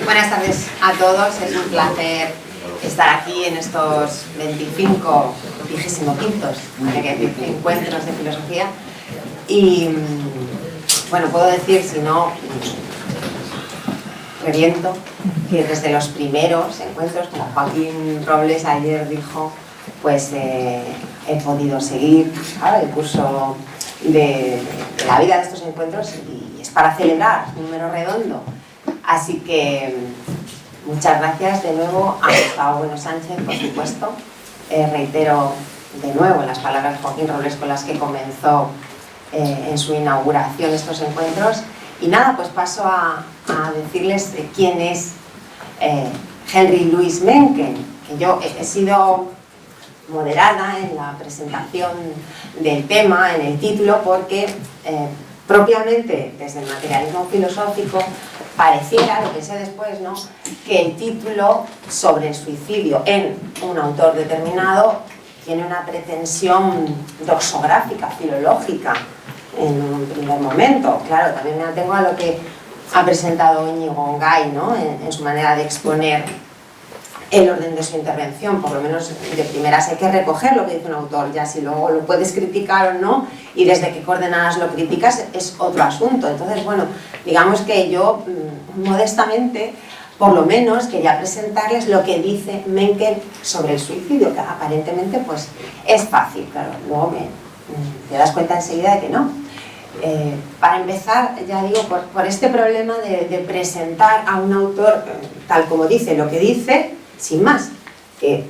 Buenas tardes a todos, es un placer estar aquí en estos 25 encuentros de filosofía y bueno, puedo decir, si no reviento, que desde los primeros encuentros, como Joaquín Robles ayer dijo, pues he podido seguir, ¿sabes?, el curso de la vida de estos encuentros y es para celebrar un número redondo. Así que muchas gracias de nuevo a Gustavo Bueno Sánchez, por supuesto. Reitero de nuevo las palabras de Joaquín Robles con las que comenzó en su inauguración estos encuentros. Y nada, pues paso a decirles quién es Henry Louis Mencken, que yo he sido moderada en la presentación del tema, en el título, porque propiamente desde el materialismo filosófico pareciera, lo que sé después, ¿no?, que el título sobre el suicidio en un autor determinado tiene una pretensión doxográfica, filológica en un primer momento. Claro, también me atengo a lo que ha presentado Íñigo Gay, ¿no?, en su manera de exponer el orden de su intervención. Por lo menos de primeras hay que recoger lo que dice un autor, ya si luego lo puedes criticar o no y desde qué coordenadas lo criticas es otro asunto. Entonces, bueno, digamos que yo modestamente por lo menos quería presentarles lo que dice Mencken sobre el suicidio, que aparentemente pues es fácil, claro, luego te das cuenta enseguida de que no. Para empezar, ya digo, por este problema de presentar a un autor tal como dice lo que dice, sin más, que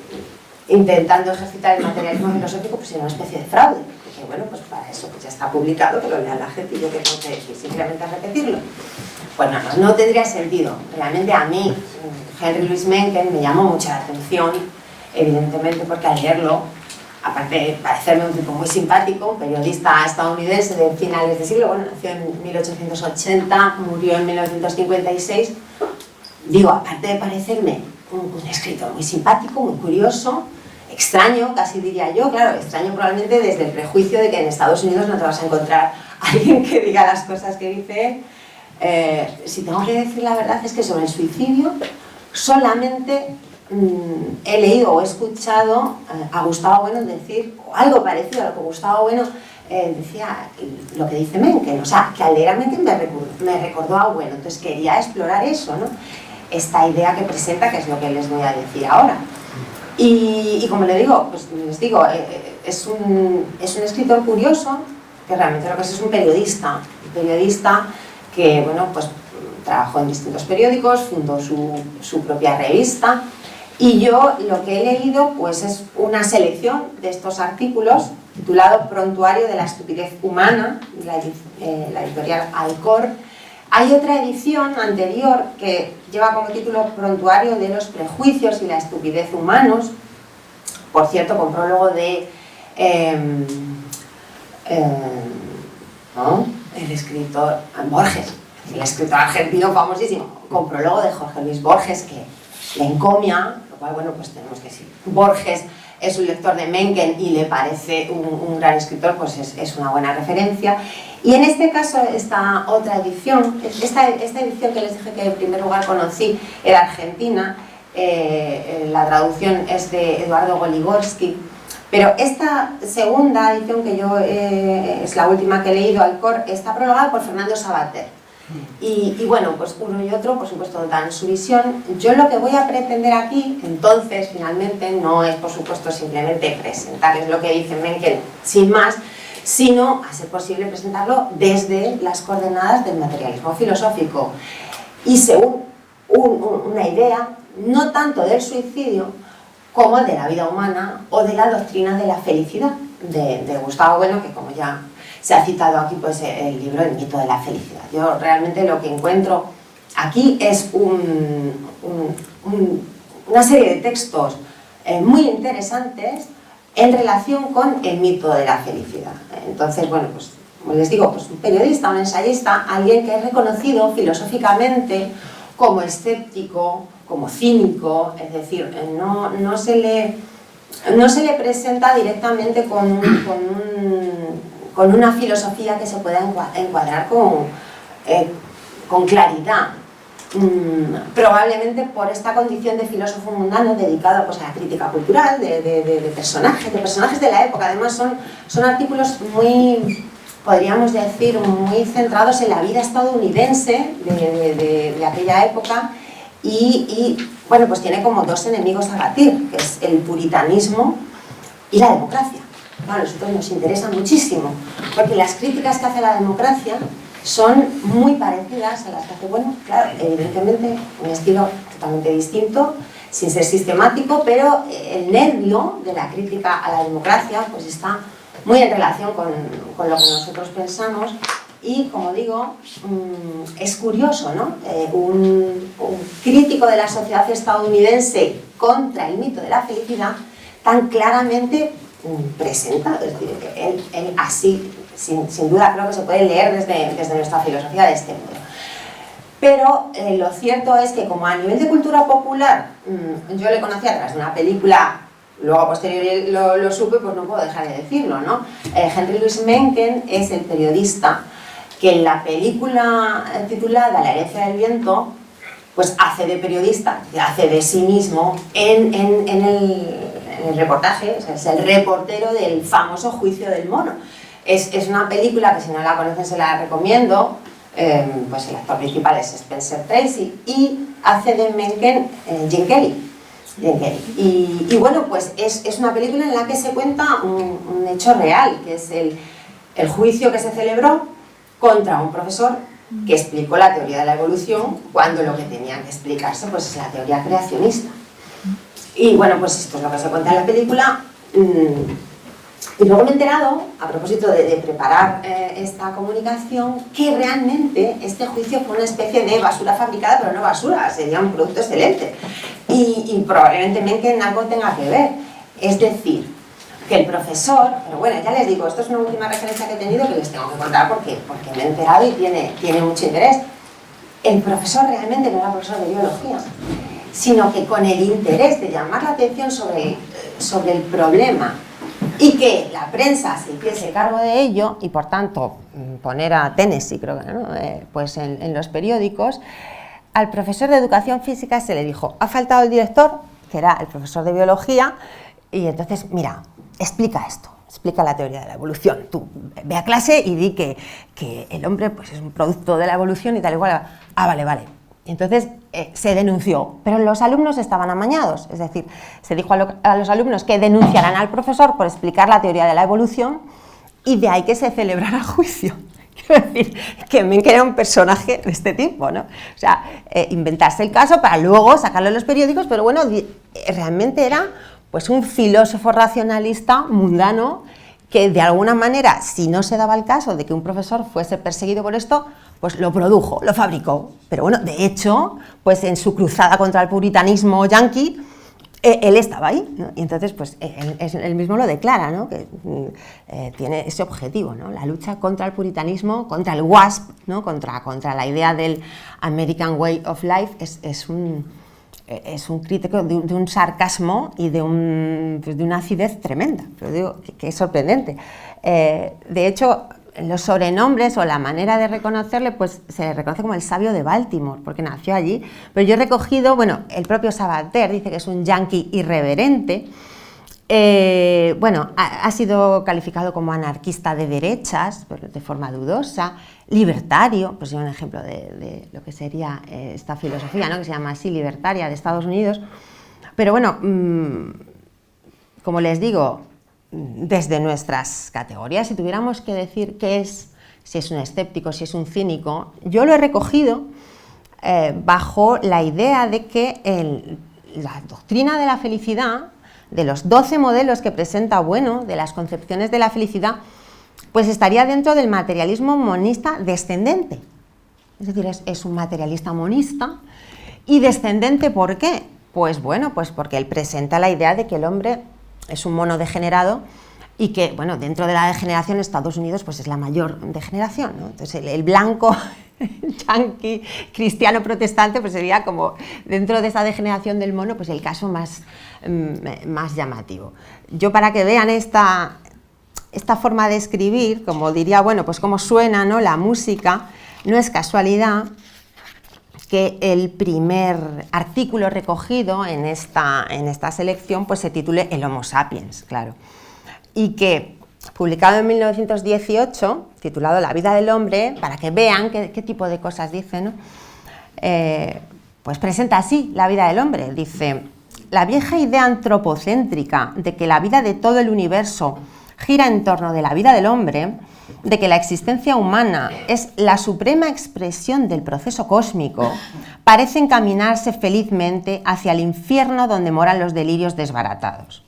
intentando ejercitar el materialismo filosófico pues era una especie de fraude, porque bueno, pues para eso pues ya está publicado, que lo lea la gente y yo que tengo que decir, simplemente repetirlo. Pues nada más, no tendría sentido. Realmente a mí, Henry Louis Mencken me llamó mucho la atención, evidentemente porque al leerlo, aparte de parecerme un tipo muy simpático, un periodista estadounidense de finales de siglo, bueno, nació en 1880, murió en 1956, digo, aparte de parecerme un escritor muy simpático, muy curioso, extraño, casi diría yo, claro, extraño probablemente desde el prejuicio de que en Estados Unidos no te vas a encontrar a alguien que diga las cosas que dice él. Si tengo que decir la verdad es que sobre el suicidio solamente he leído o he escuchado a Gustavo Bueno decir, o algo parecido a lo que Gustavo Bueno decía, lo que dice Mencken, o sea, que al leer a Mencken me recordó a Bueno, entonces quería explorar eso, ¿no?, esta idea que presenta, que es lo que les voy a decir ahora. Y como le digo, pues les digo, es un escritor curioso, que realmente lo que es un periodista que, bueno, pues trabajó en distintos periódicos, fundó su propia revista, y yo lo que he leído pues es una selección de estos artículos titulado Prontuario de la estupidez humana, la editorial Alcor. Hay otra edición anterior que lleva como título Prontuario de los prejuicios y la estupidez humanos, por cierto, con prólogo de el escritor Borges, el escritor argentino famosísimo, con prólogo de Jorge Luis Borges, que le encomia, lo cual, bueno, pues tenemos que decir, Borges es un lector de Mencken y le parece un gran escritor, pues es una buena referencia. Y en este caso, esta otra edición, esta edición que les dije que en primer lugar conocí era argentina, la traducción es de Eduardo Goligorsky, pero esta segunda edición, que yo es la última que he leído, Alcor, está prologada por Fernando Savater. Y bueno, pues uno y otro, por supuesto, dan su visión. Yo lo que voy a pretender aquí, entonces, finalmente, no es, por supuesto, simplemente presentarles lo que dice Mencken sin más, sino, a ser posible, presentarlo desde las coordenadas del materialismo filosófico y según una idea, no tanto del suicidio como de la vida humana o de la doctrina de la felicidad de Gustavo Bueno, que como ya se ha citado aquí, pues el libro El mito de la felicidad. Yo realmente lo que encuentro aquí es una serie de textos muy interesantes en relación con el mito de la felicidad. Entonces, bueno, pues como les digo, pues un periodista, un ensayista, alguien que es reconocido filosóficamente como escéptico, como cínico, es decir, no se le presenta directamente con una filosofía que se pueda encuadrar con claridad. probablemente por esta condición de filósofo mundano dedicado pues, a la crítica cultural de personajes de la época. Además son artículos muy, podríamos decir, muy centrados en la vida estadounidense de aquella época y bueno, pues tiene como dos enemigos a batir, que es el puritanismo y la democracia. Bueno, a nosotros nos interesa muchísimo, porque las críticas que hace la democracia son muy parecidas a las que hace, bueno, claro, evidentemente un estilo totalmente distinto, sin ser sistemático, pero el nervio de la crítica a la democracia pues está muy en relación con lo que nosotros pensamos y, como digo, es curioso, ¿no? Un crítico de la sociedad estadounidense contra el mito de la felicidad tan claramente presentado, es decir, que él así, sin duda creo que se puede leer desde nuestra filosofía de este mundo. Pero lo cierto es que como a nivel de cultura popular yo le conocía a través de una película, luego a posteriori lo supe, pues no puedo dejar de decirlo, ¿no? Henry Louis Mencken es el periodista que en la película titulada La herencia del viento pues hace de periodista, hace de sí mismo en el reportaje, o sea, es el reportero del famoso juicio del mono. Es una película que si no la conocen se la recomiendo, pues el actor principal es Spencer Tracy y hace de Mencken Gene Kelly. Y bueno, pues es una película en la que se cuenta un hecho real, que es el juicio que se celebró contra un profesor que explicó la teoría de la evolución cuando lo que tenía que explicarse pues es la teoría creacionista. Y bueno, pues esto es lo que se cuenta en la película. Y luego me he enterado, a propósito de preparar esta comunicación, que realmente este juicio fue una especie de basura fabricada, pero no basura, sería un producto excelente. Y probablemente Mencken algo tenga que ver. Es decir, que el profesor, pero bueno, ya les digo, esto es una última referencia que he tenido que les tengo que contar porque me he enterado y tiene mucho interés. El profesor realmente no era profesor de biología, sino que con el interés de llamar la atención sobre el problema y que la prensa se hiciese cargo de ello y por tanto poner a Tennessee, creo que ¿no? Pues en los periódicos, al profesor de educación física se le dijo, ha faltado el director, que era el profesor de biología, y entonces, mira, explica esto, explica la teoría de la evolución, tú ve a clase y di que el hombre pues, es un producto de la evolución y tal igual. Ah, vale. Entonces se denunció, pero los alumnos estaban amañados, es decir, se dijo a los alumnos que denunciaran al profesor por explicar la teoría de la evolución y de ahí que se celebrara el juicio. Quiero decir, que Mencken era un personaje de este tipo, ¿no? O sea, inventarse el caso para luego sacarlo en los periódicos, pero bueno, realmente era pues un filósofo racionalista mundano que de alguna manera, si no se daba el caso de que un profesor fuese perseguido por esto, pues lo produjo, lo fabricó. Pero bueno, de hecho, pues en su cruzada contra el puritanismo yanqui, él estaba ahí, ¿no? Y entonces, pues él mismo lo declara, ¿no? Que tiene ese objetivo, ¿no? La lucha contra el puritanismo, contra el WASP, ¿no? Contra la idea del American Way of Life, es un crítico de un sarcasmo y de una acidez tremenda, pero digo que es sorprendente. De hecho, los sobrenombres o la manera de reconocerle, pues se le reconoce como el sabio de Baltimore, porque nació allí, pero yo he recogido, bueno, el propio Sabater dice que es un yanqui irreverente. Bueno, ha sido calificado como anarquista de derechas, pero de forma dudosa, libertario, pues es un ejemplo de lo que sería esta filosofía, ¿no? Que se llama así, libertaria, de Estados Unidos. Pero bueno, como les digo, desde nuestras categorías, si tuviéramos que decir qué es, si es un escéptico, si es un cínico, yo lo he recogido bajo la idea de que la doctrina de la felicidad, de los 12 modelos que presenta Bueno, de las concepciones de la felicidad, pues estaría dentro del materialismo monista descendente. Es decir, es un materialista monista y descendente, ¿por qué? Pues bueno, pues porque él presenta la idea de que el hombre es un mono degenerado y que, bueno, dentro de la degeneración Estados Unidos pues es la mayor degeneración, ¿no? Entonces el blanco yanqui cristiano protestante pues sería como dentro de esa degeneración del mono pues el caso más llamativo. Yo, para que vean esta forma de escribir, como diría, bueno, pues cómo suena, ¿no? La música, no es casualidad que el primer artículo recogido en esta selección pues se titule El Homo sapiens, claro, y que, publicado en 1918, titulado La vida del hombre, para que vean qué tipo de cosas dice, ¿no? Pues presenta así la vida del hombre. Dice: la vieja idea antropocéntrica de que la vida de todo el universo gira en torno de la vida del hombre, de que la existencia humana es la suprema expresión del proceso cósmico, parece encaminarse felizmente hacia el infierno donde moran los delirios desbaratados.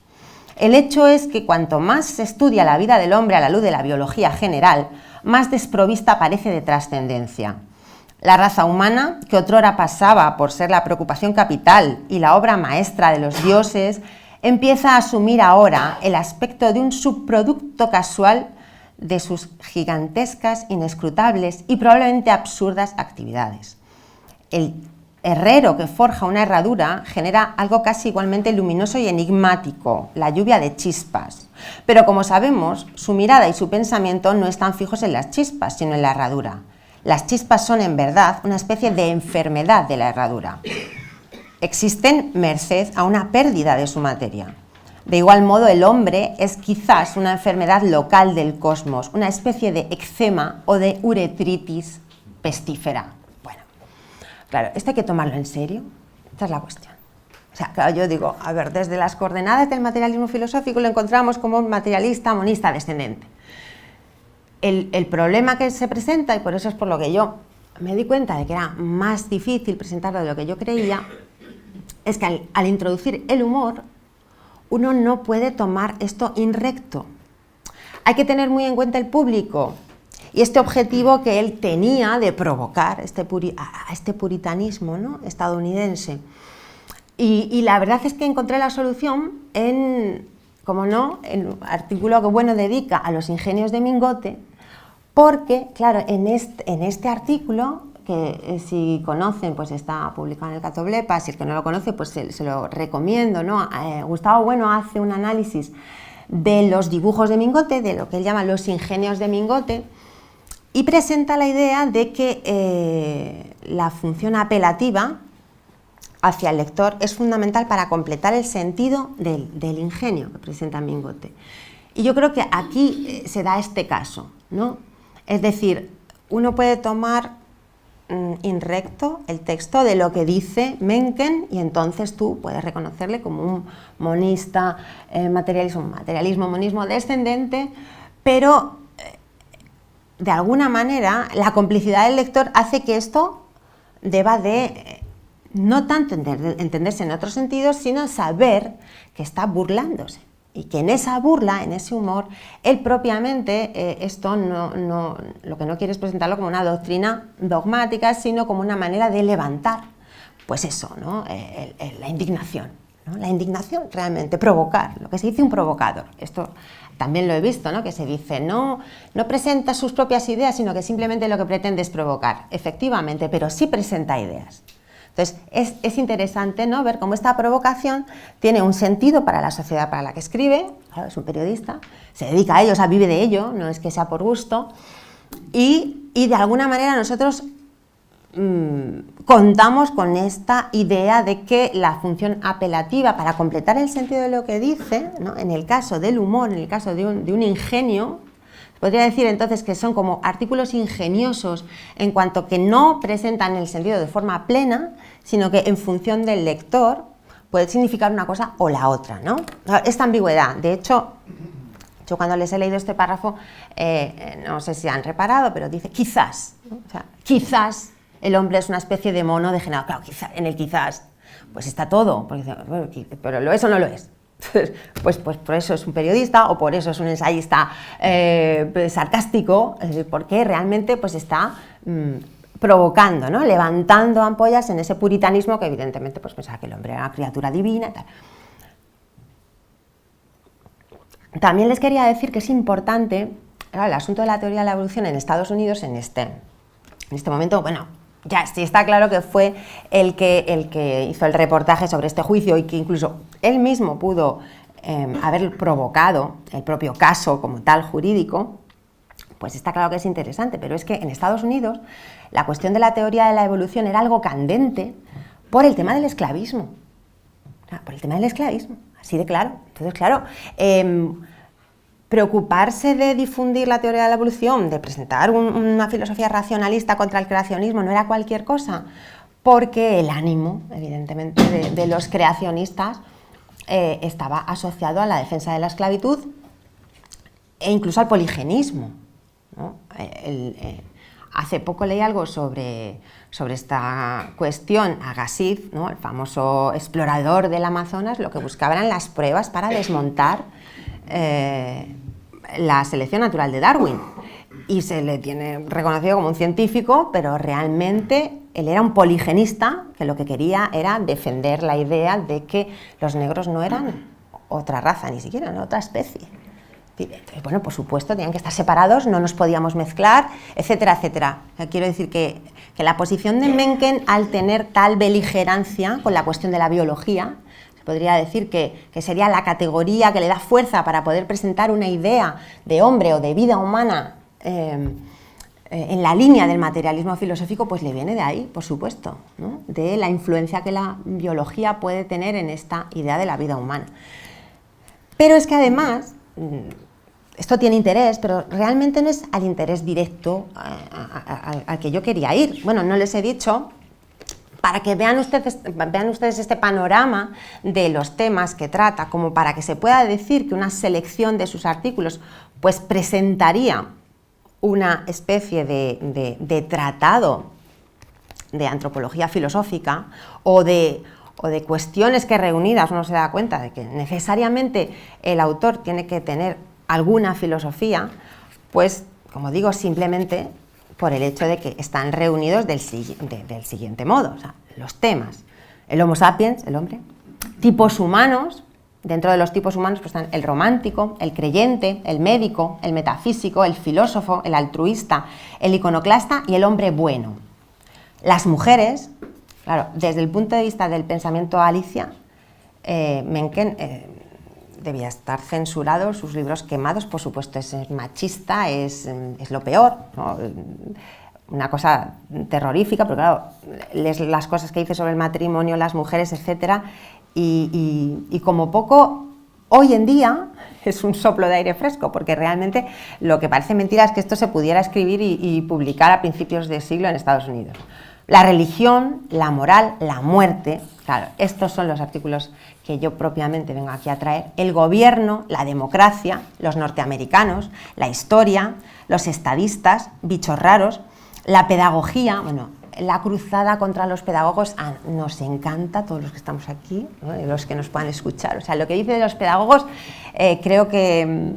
El hecho es que cuanto más se estudia la vida del hombre a la luz de la biología general, más desprovista parece de trascendencia. La raza humana, que otrora pasaba por ser la preocupación capital y la obra maestra de los dioses, empieza a asumir ahora el aspecto de un subproducto casual de sus gigantescas, inescrutables y probablemente absurdas actividades. El herrero que forja una herradura genera algo casi igualmente luminoso y enigmático, la lluvia de chispas. Pero como sabemos, su mirada y su pensamiento no están fijos en las chispas, sino en la herradura. Las chispas son, en verdad, una especie de enfermedad de la herradura. Existen merced a una pérdida de su materia. De igual modo, el hombre es quizás una enfermedad local del cosmos, una especie de eczema o de uretritis pestífera. Bueno, claro, esto hay que tomarlo en serio. Esta es la cuestión. O sea, claro, yo digo, a ver, desde las coordenadas del materialismo filosófico lo encontramos como un materialista monista descendente. El problema que se presenta, y por eso es por lo que yo me di cuenta de que era más difícil presentarlo de lo que yo creía, es que al introducir el humor, uno no puede tomar esto in recto. Hay que tener muy en cuenta el público y este objetivo que él tenía de provocar este puritanismo, ¿no?, estadounidense. Y la verdad es que encontré la solución en, como no, en un artículo que bueno dedica a los ingenios de Mingote, porque, claro, en este artículo, que si conocen, pues está publicado en el Catoblepa, si el que no lo conoce, pues se lo recomiendo, ¿no? Gustavo Bueno hace un análisis de los dibujos de Mingote, de lo que él llama los ingenios de Mingote, y presenta la idea de que la función apelativa hacia el lector es fundamental para completar el sentido del ingenio que presenta Mingote. Y yo creo que aquí se da este caso, ¿no? Es decir, uno puede tomar in recto el texto de lo que dice Mencken y entonces tú puedes reconocerle como un monista, materialismo, monismo descendente, pero de alguna manera la complicidad del lector hace que esto deba de no tanto entenderse en otros sentidos, sino saber que está burlándose. Y que en esa burla, en ese humor, él propiamente esto lo que no quiere es presentarlo como una doctrina dogmática, sino como una manera de levantar, pues eso, ¿no?, la indignación, ¿no? La indignación realmente, provocar, lo que se dice un provocador. Esto también lo he visto, ¿no?, que se dice, no presenta sus propias ideas, sino que simplemente lo que pretende es provocar. Efectivamente, pero sí presenta ideas. Entonces, es interesante, ¿no?, ver cómo esta provocación tiene un sentido para la sociedad para la que escribe. Claro, es un periodista, se dedica a ello, o sea, vive de ello, no es que sea por gusto, y de alguna manera nosotros contamos con esta idea de que la función apelativa para completar el sentido de lo que dice, ¿no?, en el caso del humor, en el caso de un ingenio, podría decir entonces que son como artículos ingeniosos en cuanto que no presentan el sentido de forma plena, sino que en función del lector puede significar una cosa o la otra, ¿no? Esta ambigüedad, de hecho, yo cuando les he leído este párrafo, no sé si han reparado, pero dice quizás, ¿no? O sea, quizás el hombre es una especie de mono degenerado. Claro, quizás, en el quizás, pues está todo, porque, bueno, pero ¿lo es o no lo es? Pues por eso es un periodista o por eso es un ensayista sarcástico, porque realmente pues está provocando, ¿no?, levantando ampollas en ese puritanismo que evidentemente pues pensaba que el hombre era una criatura divina y tal. También les quería decir que es importante, claro, el asunto de la teoría de la evolución en Estados Unidos en este momento, bueno, ya sí está claro que fue el que hizo el reportaje sobre este juicio y que incluso él mismo pudo haber provocado el propio caso como tal jurídico, pues está claro que es interesante, pero es que en Estados Unidos la cuestión de la teoría de la evolución era algo candente por el tema del esclavismo. Por el tema del esclavismo, así de claro. Entonces, claro, preocuparse de difundir la teoría de la evolución, de presentar una filosofía racionalista contra el creacionismo no era cualquier cosa, porque el ánimo, evidentemente, de los creacionistas estaba asociado a la defensa de la esclavitud e incluso al poligenismo, ¿no? Hace poco leí algo sobre esta cuestión. Agassiz, ¿no?, el famoso explorador del Amazonas, lo que buscaba eran las pruebas para desmontar la selección natural de Darwin, y se le tiene reconocido como un científico, pero realmente él era un poligenista que lo que quería era defender la idea de que los negros no eran otra raza, ni siquiera eran otra especie. Bueno, por supuesto, tenían que estar separados, no nos podíamos mezclar, etcétera, etcétera. Quiero decir que la posición de Mencken, al tener tal beligerancia con la cuestión de la biología, se podría decir que sería la categoría que le da fuerza para poder presentar una idea de hombre o de vida humana en la línea del materialismo filosófico, pues le viene de ahí, por supuesto, ¿no?, de la influencia que la biología puede tener en esta idea de la vida humana. Pero es que además, esto tiene interés, pero realmente no es al interés directo al que yo quería ir. Bueno, no les he dicho, para que vean ustedes este panorama de los temas que trata, como para que se pueda decir que una selección de sus artículos pues presentaría una especie de tratado de antropología filosófica o de cuestiones que reunidas uno se da cuenta de que necesariamente el autor tiene que tener alguna filosofía, pues, como digo, simplemente por el hecho de que están reunidos del siguiente modo. O sea, los temas: el Homo sapiens, el hombre; tipos humanos. Dentro de los tipos humanos pues están el romántico, el creyente, el médico, el metafísico, el filósofo, el altruista, el iconoclasta y el hombre bueno. Las mujeres, claro, desde el punto de vista del pensamiento Alicia, Mencken debía estar censurado, sus libros quemados, por supuesto, es machista, es lo peor, ¿no? Una cosa terrorífica, pero claro, lees las cosas que dice sobre el matrimonio, las mujeres, etcétera, y como poco, hoy en día es un soplo de aire fresco, porque realmente lo que parece mentira es que esto se pudiera escribir y publicar a principios de siglo en Estados Unidos. La religión, la moral, la muerte, claro, estos son los artículos que yo propiamente vengo aquí a traer. El gobierno, la democracia, los norteamericanos, la historia, los estadistas, bichos raros, la pedagogía, bueno, la cruzada contra los pedagogos, nos encanta, todos los que estamos aquí, ¿no?, y los que nos puedan escuchar. O sea, lo que dice de los pedagogos, creo que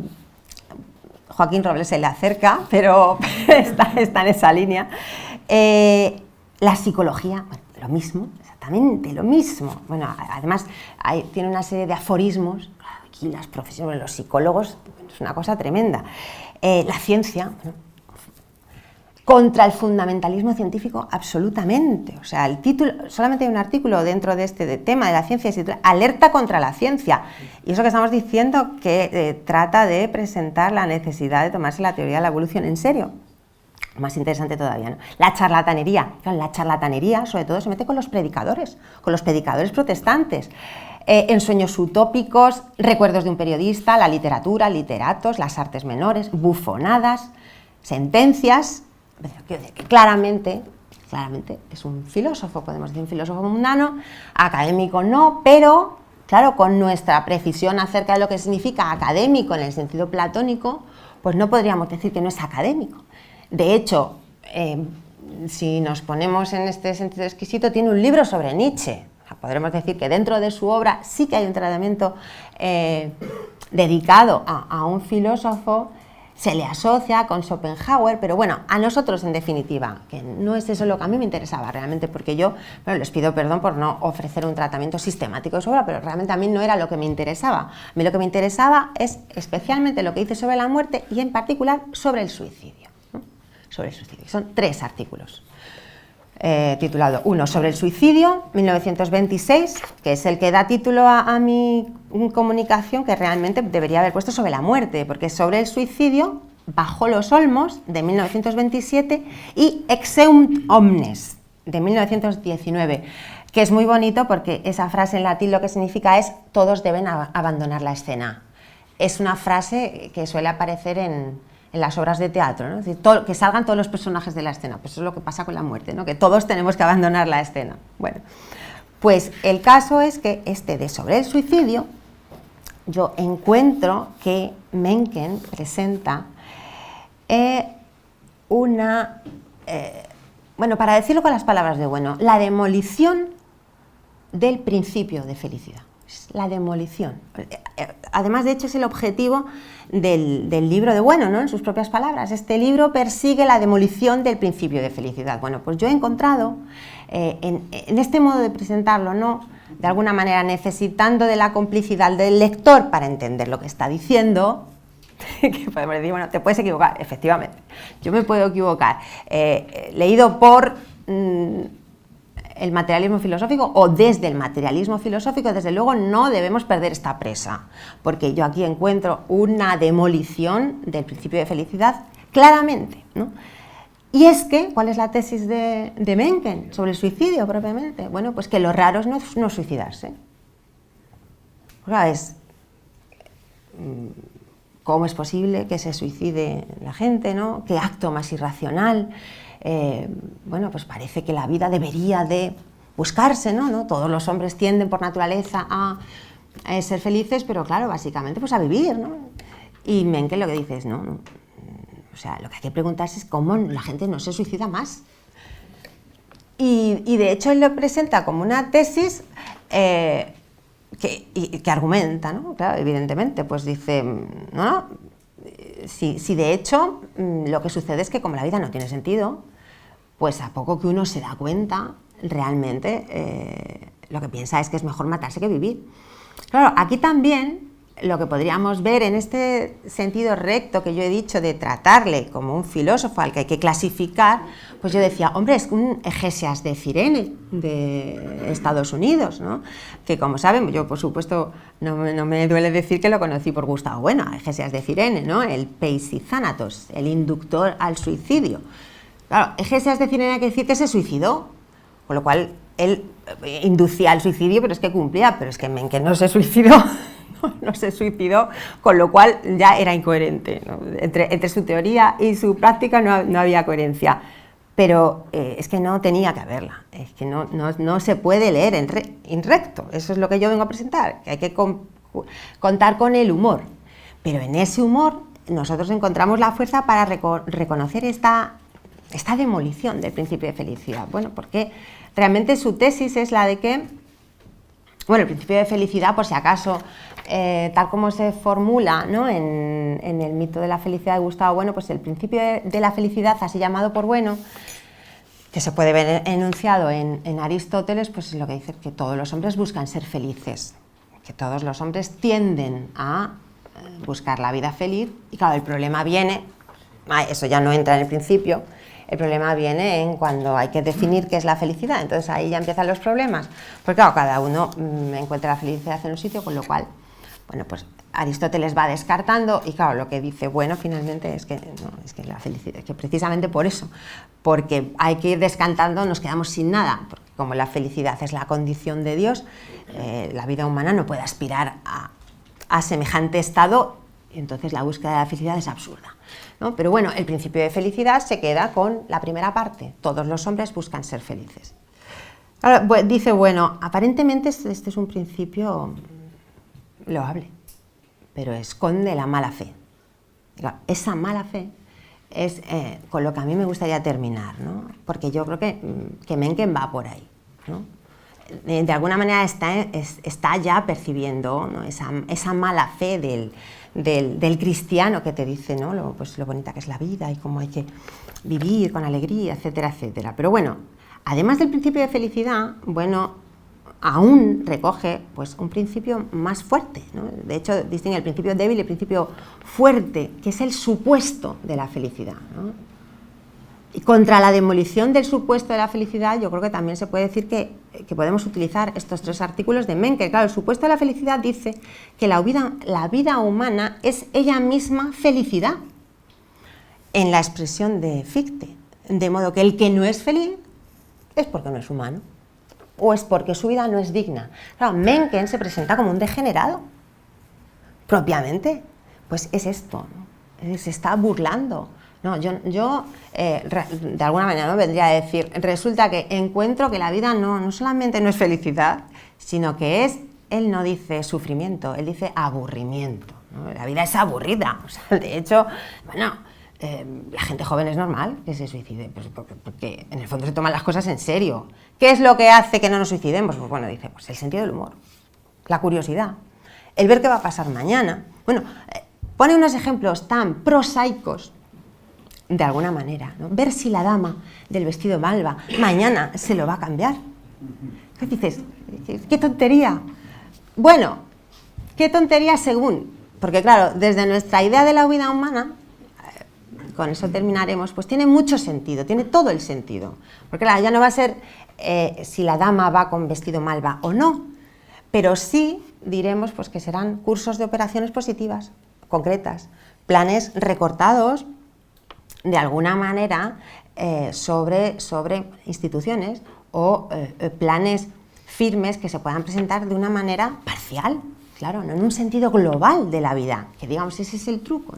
Joaquín Robles se le acerca, pero está en esa línea. La psicología, bueno, lo mismo, exactamente lo mismo. Bueno, además tiene una serie de aforismos. Aquí las profesiones, los psicólogos, es una cosa tremenda. La ciencia, bueno, contra el fundamentalismo científico, absolutamente. O sea, el título, solamente hay un artículo dentro de este tema de la ciencia, se titula Alerta contra la ciencia. Y eso que estamos diciendo, que trata de presentar la necesidad de tomarse la teoría de la evolución en serio. Más interesante todavía, ¿no? La charlatanería. La charlatanería, sobre todo, se mete con los predicadores protestantes. Ensueños utópicos, recuerdos de un periodista, la literatura, literatos, las artes menores, bufonadas, sentencias. Claramente es un filósofo, podemos decir un filósofo mundano, académico no, pero claro, con nuestra precisión acerca de lo que significa académico en el sentido platónico, pues no podríamos decir que no es académico. De hecho, si nos ponemos en este sentido exquisito, tiene un libro sobre Nietzsche. O sea, podremos decir que dentro de su obra sí que hay un tratamiento dedicado a un filósofo. Se le asocia con Schopenhauer, pero bueno, a nosotros en definitiva, que no es eso lo que a mí me interesaba realmente, porque yo, bueno, les pido perdón por no ofrecer un tratamiento sistemático de su obra, pero realmente a mí no era lo que me interesaba. A mí lo que me interesaba es especialmente lo que dice sobre la muerte y en particular sobre el suicidio, ¿no? Sobre el suicidio. Son 3 artículos. Titulado uno sobre el suicidio, 1926, que es el que da título a mi comunicación, que realmente debería haber puesto sobre la muerte, porque sobre el suicidio, Bajo los olmos, de 1927, y Exeunt omnes, de 1919, que es muy bonito porque esa frase en latín lo que significa es todos deben abandonar la escena. Es una frase que suele aparecer en las obras de teatro, ¿no? Es decir, que salgan todos los personajes de la escena. Pues eso es lo que pasa con la muerte, ¿no? Que todos tenemos que abandonar la escena. Bueno, pues el caso es que de sobre el suicidio, yo encuentro que Mencken presenta bueno, para decirlo con las palabras de Bueno, la demolición del principio de felicidad. La demolición. Además, de hecho, es el objetivo del libro de Bueno, ¿no? En sus propias palabras. Este libro persigue la demolición del principio de felicidad. Bueno, pues yo he encontrado en este modo de presentarlo, ¿no? De alguna manera necesitando de la complicidad del lector para entender lo que está diciendo, que podemos decir, bueno, te puedes equivocar, efectivamente, yo me puedo equivocar. Leído por el materialismo filosófico o desde el materialismo filosófico, desde luego no debemos perder esta presa, porque yo aquí encuentro una demolición del principio de felicidad claramente, ¿no? Y es que, ¿cuál es la tesis de Mencken sobre el suicidio propiamente? Bueno, pues que lo raro es no suicidarse. ¿Cómo es posible que se suicide la gente, ¿no? ¿Qué acto más irracional? Bueno, pues parece que la vida debería de buscarse, ¿no? Todos los hombres tienden por naturaleza a ser felices, pero claro, básicamente pues a vivir, ¿no? Y Mencken lo que dice es, no. O sea, lo que hay que preguntarse es cómo la gente no se suicida más. Y de hecho él lo presenta como una tesis que argumenta, ¿no? Claro, evidentemente, pues dice, no, si de hecho lo que sucede es que como la vida no tiene sentido, pues a poco que uno se da cuenta, realmente lo que piensa es que es mejor matarse que vivir. Claro, aquí también lo que podríamos ver en este sentido recto que yo he dicho de tratarle como un filósofo al que hay que clasificar, pues yo decía, hombre, es un Egesias de Cirene de Estados Unidos, ¿no? Que como saben, yo por supuesto no me duele decir que lo conocí por Gustavo Bueno, Egesias de Cirene, ¿no? El Peisithanatos, el inductor al suicidio. Claro, Egesias de Cirene hay que decir que se suicidó, con lo cual él inducía al suicidio, pero es que cumplía, pero es que Mencken no se suicidó. No se suicidó, con lo cual ya era incoherente, ¿no? Entre su teoría y su práctica no había coherencia, pero es que no tenía que haberla, es que no se puede leer en recto, eso es lo que yo vengo a presentar, que hay que contar con el humor, pero en ese humor nosotros encontramos la fuerza para reconocer esta demolición del principio de felicidad. Bueno, porque realmente su tesis es la de que, bueno, el principio de felicidad, por si acaso, tal como se formula, ¿no? en el mito de la felicidad de Gustavo Bueno, pues el principio de la felicidad, así llamado por Bueno, que se puede ver enunciado en Aristóteles, pues es lo que dice que todos los hombres buscan ser felices, que todos los hombres tienden a buscar la vida feliz, y claro, el problema viene, eso ya no entra en el principio, el problema viene en cuando hay que definir qué es la felicidad, entonces ahí ya empiezan los problemas, porque claro, cada uno encuentra la felicidad en un sitio, con lo cual, bueno, pues Aristóteles va descartando, y claro, lo que dice Bueno finalmente es que no, es que la felicidad, que precisamente por eso, porque hay que ir descartando, nos quedamos sin nada, porque como la felicidad es la condición de Dios, la vida humana no puede aspirar a semejante estado, y entonces la búsqueda de la felicidad es absurda, ¿no? Pero bueno, el principio de felicidad se queda con la primera parte, todos los hombres buscan ser felices. Ahora, dice Bueno, aparentemente este es un principio loable, pero esconde la mala fe. Esa mala fe es con lo que a mí me gustaría terminar, ¿no? Porque yo creo que Mencken va por ahí, ¿no? De alguna manera está ya percibiendo, ¿no? esa mala fe del cristiano que te dice, ¿no? Pues lo bonita que es la vida y cómo hay que vivir con alegría, etcétera, etcétera. Pero bueno, además del principio de felicidad, Bueno aún recoge pues un principio más fuerte, ¿no? De hecho, distingue el principio débil y el principio fuerte, que es el supuesto de la felicidad, ¿no? Y contra la demolición del supuesto de la felicidad, yo creo que también se puede decir que podemos utilizar estos tres artículos de Mencken. Claro, el supuesto de la felicidad dice que la vida humana es ella misma felicidad. en la expresión de Fichte, de modo que el que no es feliz es porque no es humano, o es porque su vida no es digna. Claro, Mencken se presenta como un degenerado, propiamente, pues es esto, ¿no? Se está burlando. No, yo de alguna manera, ¿no?, vendría a decir, resulta que encuentro que la vida no solamente no es felicidad, sino que es, él no dice sufrimiento, él dice aburrimiento, ¿no? La vida es aburrida, o sea, de hecho, bueno, la gente joven es normal que se suicide, pues porque en el fondo se toman las cosas en serio. ¿Qué es lo que hace que no nos suicidemos? Pues bueno, dice, pues el sentido del humor, la curiosidad, el ver qué va a pasar mañana. Bueno, pone unos ejemplos tan prosaicos, de alguna manera, ¿no? Ver si la dama del vestido malva mañana se lo va a cambiar. ¿Qué dices? ¡Qué tontería! Bueno, qué tontería según, porque claro, desde nuestra idea de la vida humana, con eso terminaremos, pues tiene mucho sentido, tiene todo el sentido. Porque claro, ya no va a ser si la dama va con vestido malva o no, pero sí diremos pues que serán cursos de operaciones positivas, concretas, planes recortados, de alguna manera, sobre instituciones o planes firmes que se puedan presentar de una manera parcial, claro, no en un sentido global de la vida, que digamos, ese es el truco.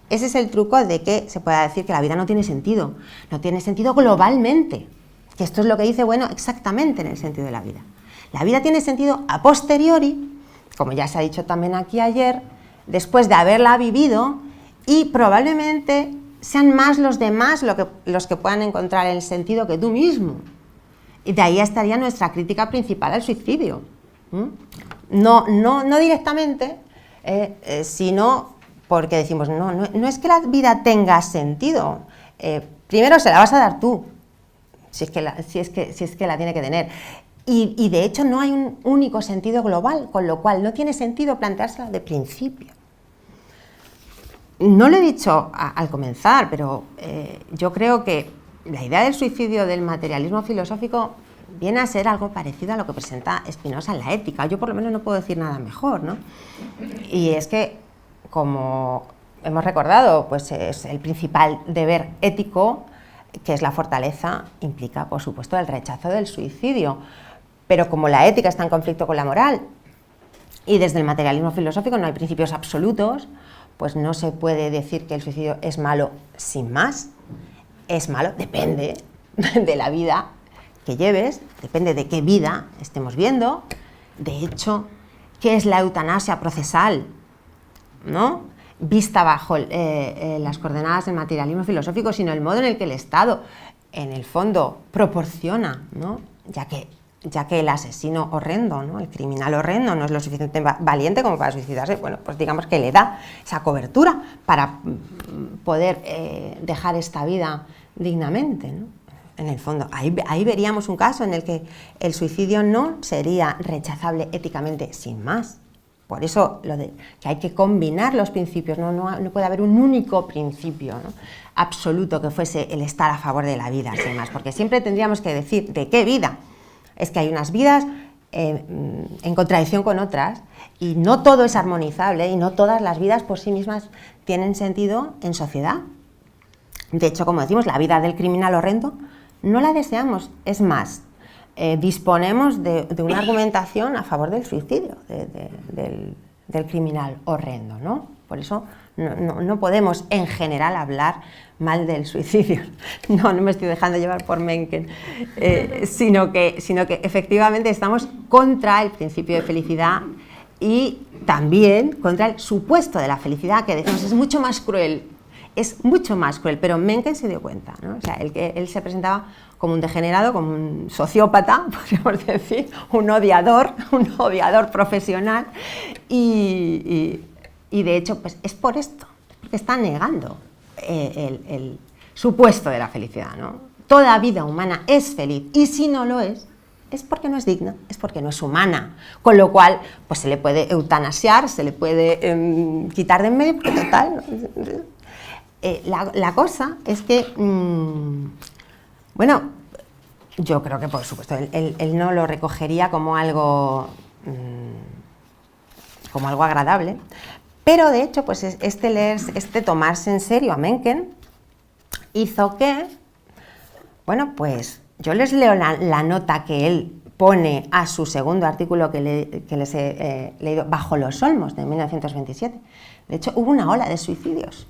Ese es el truco de que se pueda decir que la vida no tiene sentido globalmente, que esto es lo que dice, bueno, exactamente en el sentido de la vida. La vida tiene sentido a posteriori, como ya se ha dicho también aquí ayer, después de haberla vivido, y probablemente sean más los demás los que puedan encontrar el sentido que tú mismo. Y de ahí estaría nuestra crítica principal al suicidio. No directamente, sino porque decimos, no es que la vida tenga sentido. Primero se la vas a dar tú, si es que la tiene que tener. Y de hecho no hay un único sentido global, con lo cual no tiene sentido planteársela de principio. No lo he dicho al comenzar, pero yo creo que la idea del suicidio del materialismo filosófico viene a ser algo parecido a lo que presenta Spinoza en la Ética. Yo por lo menos no puedo decir nada mejor, ¿no? Y es que, como hemos recordado, pues es el principal deber ético, que es la fortaleza, implica, por supuesto, el rechazo del suicidio. Pero como la ética está en conflicto con la moral, y desde el materialismo filosófico no hay principios absolutos, pues no se puede decir que el suicidio es malo sin más. Es malo, depende de la vida que lleves, depende de qué vida estemos viendo. De hecho, ¿qué es la eutanasia procesal? ¿No? Vista bajo las coordenadas del materialismo filosófico, sino el modo en el que el Estado, en el fondo, proporciona, ¿no? Ya que el asesino horrendo, ¿no?, el criminal horrendo, no es lo suficientemente valiente como para suicidarse, bueno, pues digamos que le da esa cobertura para poder dejar esta vida dignamente, ¿no? En el fondo, ahí veríamos un caso en el que el suicidio no sería rechazable éticamente sin más. Por eso que hay que combinar los principios, no puede haber un único principio, ¿no?, absoluto que fuese el estar a favor de la vida, sin más, porque siempre tendríamos que decir de qué vida. Es que hay unas vidas en contradicción con otras y no todo es armonizable y no todas las vidas por sí mismas tienen sentido en sociedad. De hecho, como decimos, la vida del criminal horrendo no la deseamos, es más, disponemos de una argumentación a favor del suicidio del criminal horrendo, ¿no? Por eso no podemos en general hablar mal del suicidio. No me estoy dejando llevar por Mencken, sino que efectivamente estamos contra el principio de felicidad y también contra el supuesto de la felicidad, que decimos es mucho más cruel, pero Mencken se dio cuenta, ¿no? O sea, él se presentaba como un degenerado, como un sociópata, podríamos decir, un odiador profesional, y de hecho pues es por esto, porque está negando el supuesto de la felicidad, ¿no? Toda vida humana es feliz, y si no lo es porque no es digna, es porque no es humana, con lo cual pues se le puede eutanasiar, se le puede quitar de en medio, porque total, la cosa es que bueno, yo creo que por supuesto él no lo recogería como algo agradable, pero de hecho pues tomarse en serio a Mencken hizo que, bueno, pues yo les leo la nota que él pone a su segundo artículo que les he leído, Bajo los Olmos, de 1927. De hecho, hubo una ola de suicidios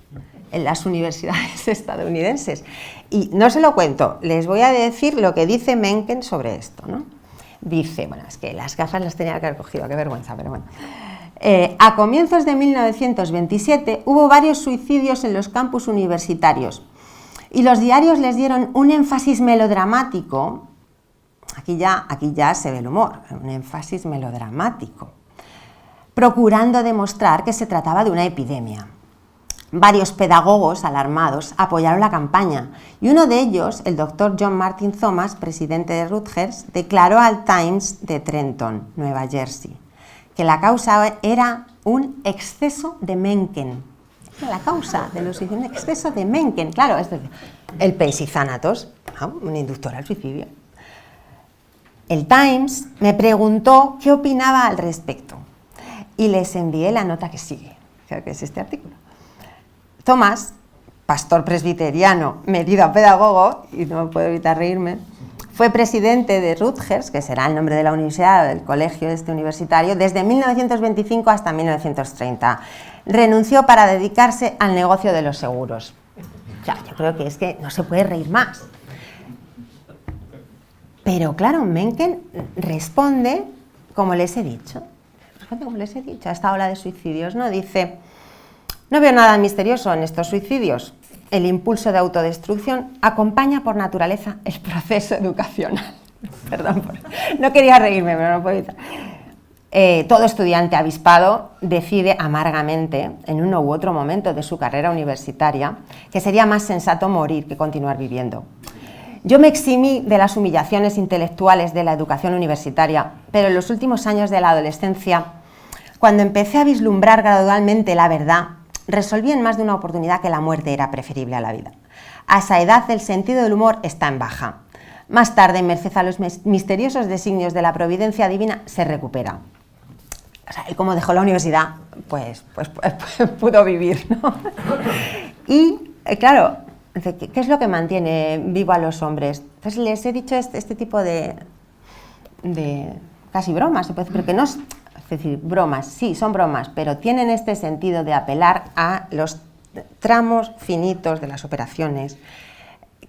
en las universidades estadounidenses. Y no se lo cuento, les voy a decir lo que dice Mencken sobre esto, ¿no? Dice, bueno, es que las gafas las tenía que haber cogido, qué vergüenza, pero bueno. A comienzos de 1927 hubo varios suicidios en los campus universitarios y los diarios les dieron un énfasis melodramático. Aquí ya se ve el humor, un énfasis melodramático, procurando demostrar que se trataba de una epidemia. Varios pedagogos alarmados apoyaron la campaña y uno de ellos, el doctor John Martin Thomas, presidente de Rutgers, declaró al Times de Trenton, Nueva Jersey, que la causa era un exceso de Mencken. La causa de los suicidios, un exceso de Mencken, claro, es decir, el paclitaxel, un inductor al suicidio. El Times me preguntó qué opinaba al respecto y les envié la nota que sigue, que es este artículo. Thomas, pastor presbiteriano, metido a pedagogo, y no puedo evitar reírme, fue presidente de Rutgers, que será el nombre de la universidad, del colegio universitario, desde 1925 hasta 1930. Renunció para dedicarse al negocio de los seguros. O sea, yo creo que es que no se puede reír más. Pero claro, Mencken responde como les he dicho, a esta ola de suicidios, ¿no? Dice, no veo nada misterioso en estos suicidios. El impulso de autodestrucción acompaña por naturaleza el proceso educacional. Perdón, no quería reírme, pero no puedo evitar. Todo estudiante avispado decide amargamente, en uno u otro momento de su carrera universitaria, que sería más sensato morir que continuar viviendo. Yo me eximí de las humillaciones intelectuales de la educación universitaria, pero en los últimos años de la adolescencia, cuando empecé a vislumbrar gradualmente la verdad, resolví en más de una oportunidad que la muerte era preferible a la vida. A esa edad el sentido del humor está en baja. Más tarde, merced a los misteriosos designios de la providencia divina, se recupera. O sea, él como dejó la universidad, pues pudo vivir, ¿no? Y, claro, ¿qué es lo que mantiene vivo a los hombres? Entonces les he dicho este tipo de casi bromas, se puede decir, pero que no es decir, bromas, sí, son bromas, pero tienen este sentido de apelar a los tramos finitos de las operaciones,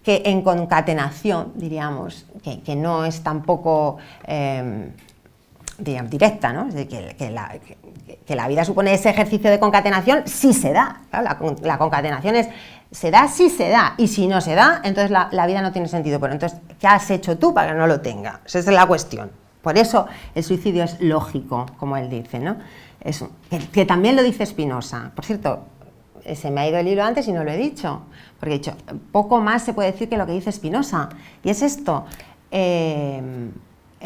que en concatenación, diríamos, que no es tampoco digamos, directa, ¿no? Es decir, que la vida supone ese ejercicio de concatenación, sí se da. Claro, la concatenación es, se da, sí se da, y si no se da, entonces la vida no tiene sentido. Pero entonces, ¿qué has hecho tú para que no lo tenga? Esa es la cuestión. Por eso el suicidio es lógico, como él dice, ¿no? Eso, que también lo dice Spinoza. Por cierto, se me ha ido el hilo antes y no lo he dicho, porque he dicho, poco más se puede decir que lo que dice Spinoza, y es esto, el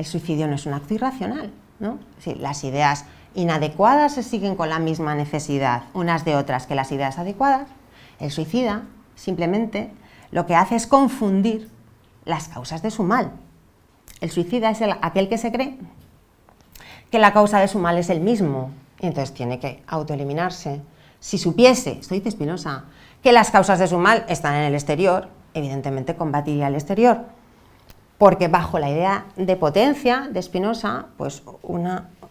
suicidio no es un acto irracional, ¿no? Sí, las ideas inadecuadas se siguen con la misma necesidad unas de otras que las ideas adecuadas. El suicida simplemente lo que hace es confundir las causas de su mal. El suicida es aquel que se cree que la causa de su mal es el mismo y entonces tiene que autoeliminarse. Si supiese, esto dice Spinoza, que las causas de su mal están en el exterior, evidentemente combatiría el exterior, porque bajo la idea de potencia de Spinoza, pues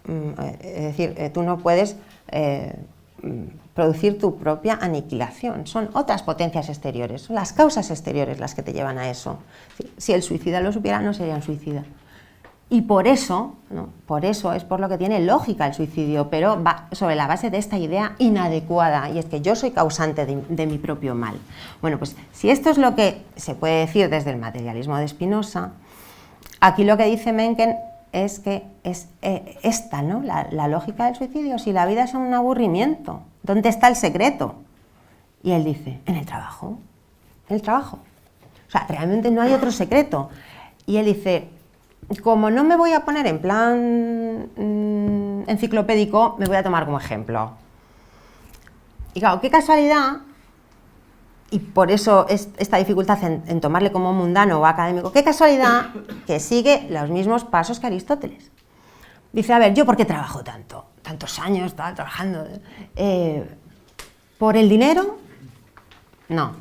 es decir, tú no puedes producir tu propia aniquilación, son otras potencias exteriores, son las causas exteriores las que te llevan a eso. Si el suicida lo supiera, no sería un suicida. Y por eso, ¿no? Por eso es por lo que tiene lógica el suicidio, pero va sobre la base de esta idea inadecuada, y es que yo soy causante de mi propio mal. Bueno, pues si esto es lo que se puede decir desde el materialismo de Spinoza, aquí lo que dice Mencken es que es esta, ¿no? La lógica del suicidio. Si la vida es un aburrimiento, ¿dónde está el secreto? Y él dice, en el trabajo, en el trabajo. O sea, realmente no hay otro secreto. Y él dice, como no me voy a poner en plan enciclopédico, me voy a tomar como ejemplo. Y claro, qué casualidad, y por eso esta dificultad en tomarle como mundano o académico, qué casualidad que sigue los mismos pasos que Aristóteles. Dice, a ver, ¿yo por qué trabajo tanto? Tantos años trabajando. ¿Por el dinero? No.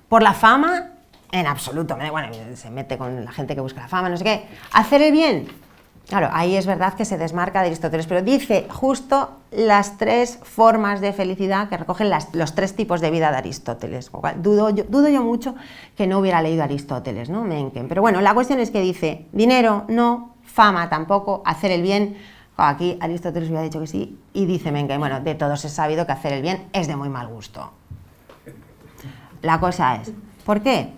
Por la fama, en absoluto. Bueno, se mete con la gente que busca la fama, no sé qué. Hacer el bien. Claro, ahí es verdad que se desmarca de Aristóteles, pero dice justo las 3 formas de felicidad que recogen los 3 tipos de vida de Aristóteles. Dudo yo mucho que no hubiera leído Aristóteles, ¿no? Mencken. Pero bueno, la cuestión es que dice, dinero no, fama tampoco, hacer el bien. Aquí Aristóteles hubiera dicho que sí, y dice Mencken, bueno, de todos es sabido que hacer el bien es de muy mal gusto. La cosa es, ¿por qué?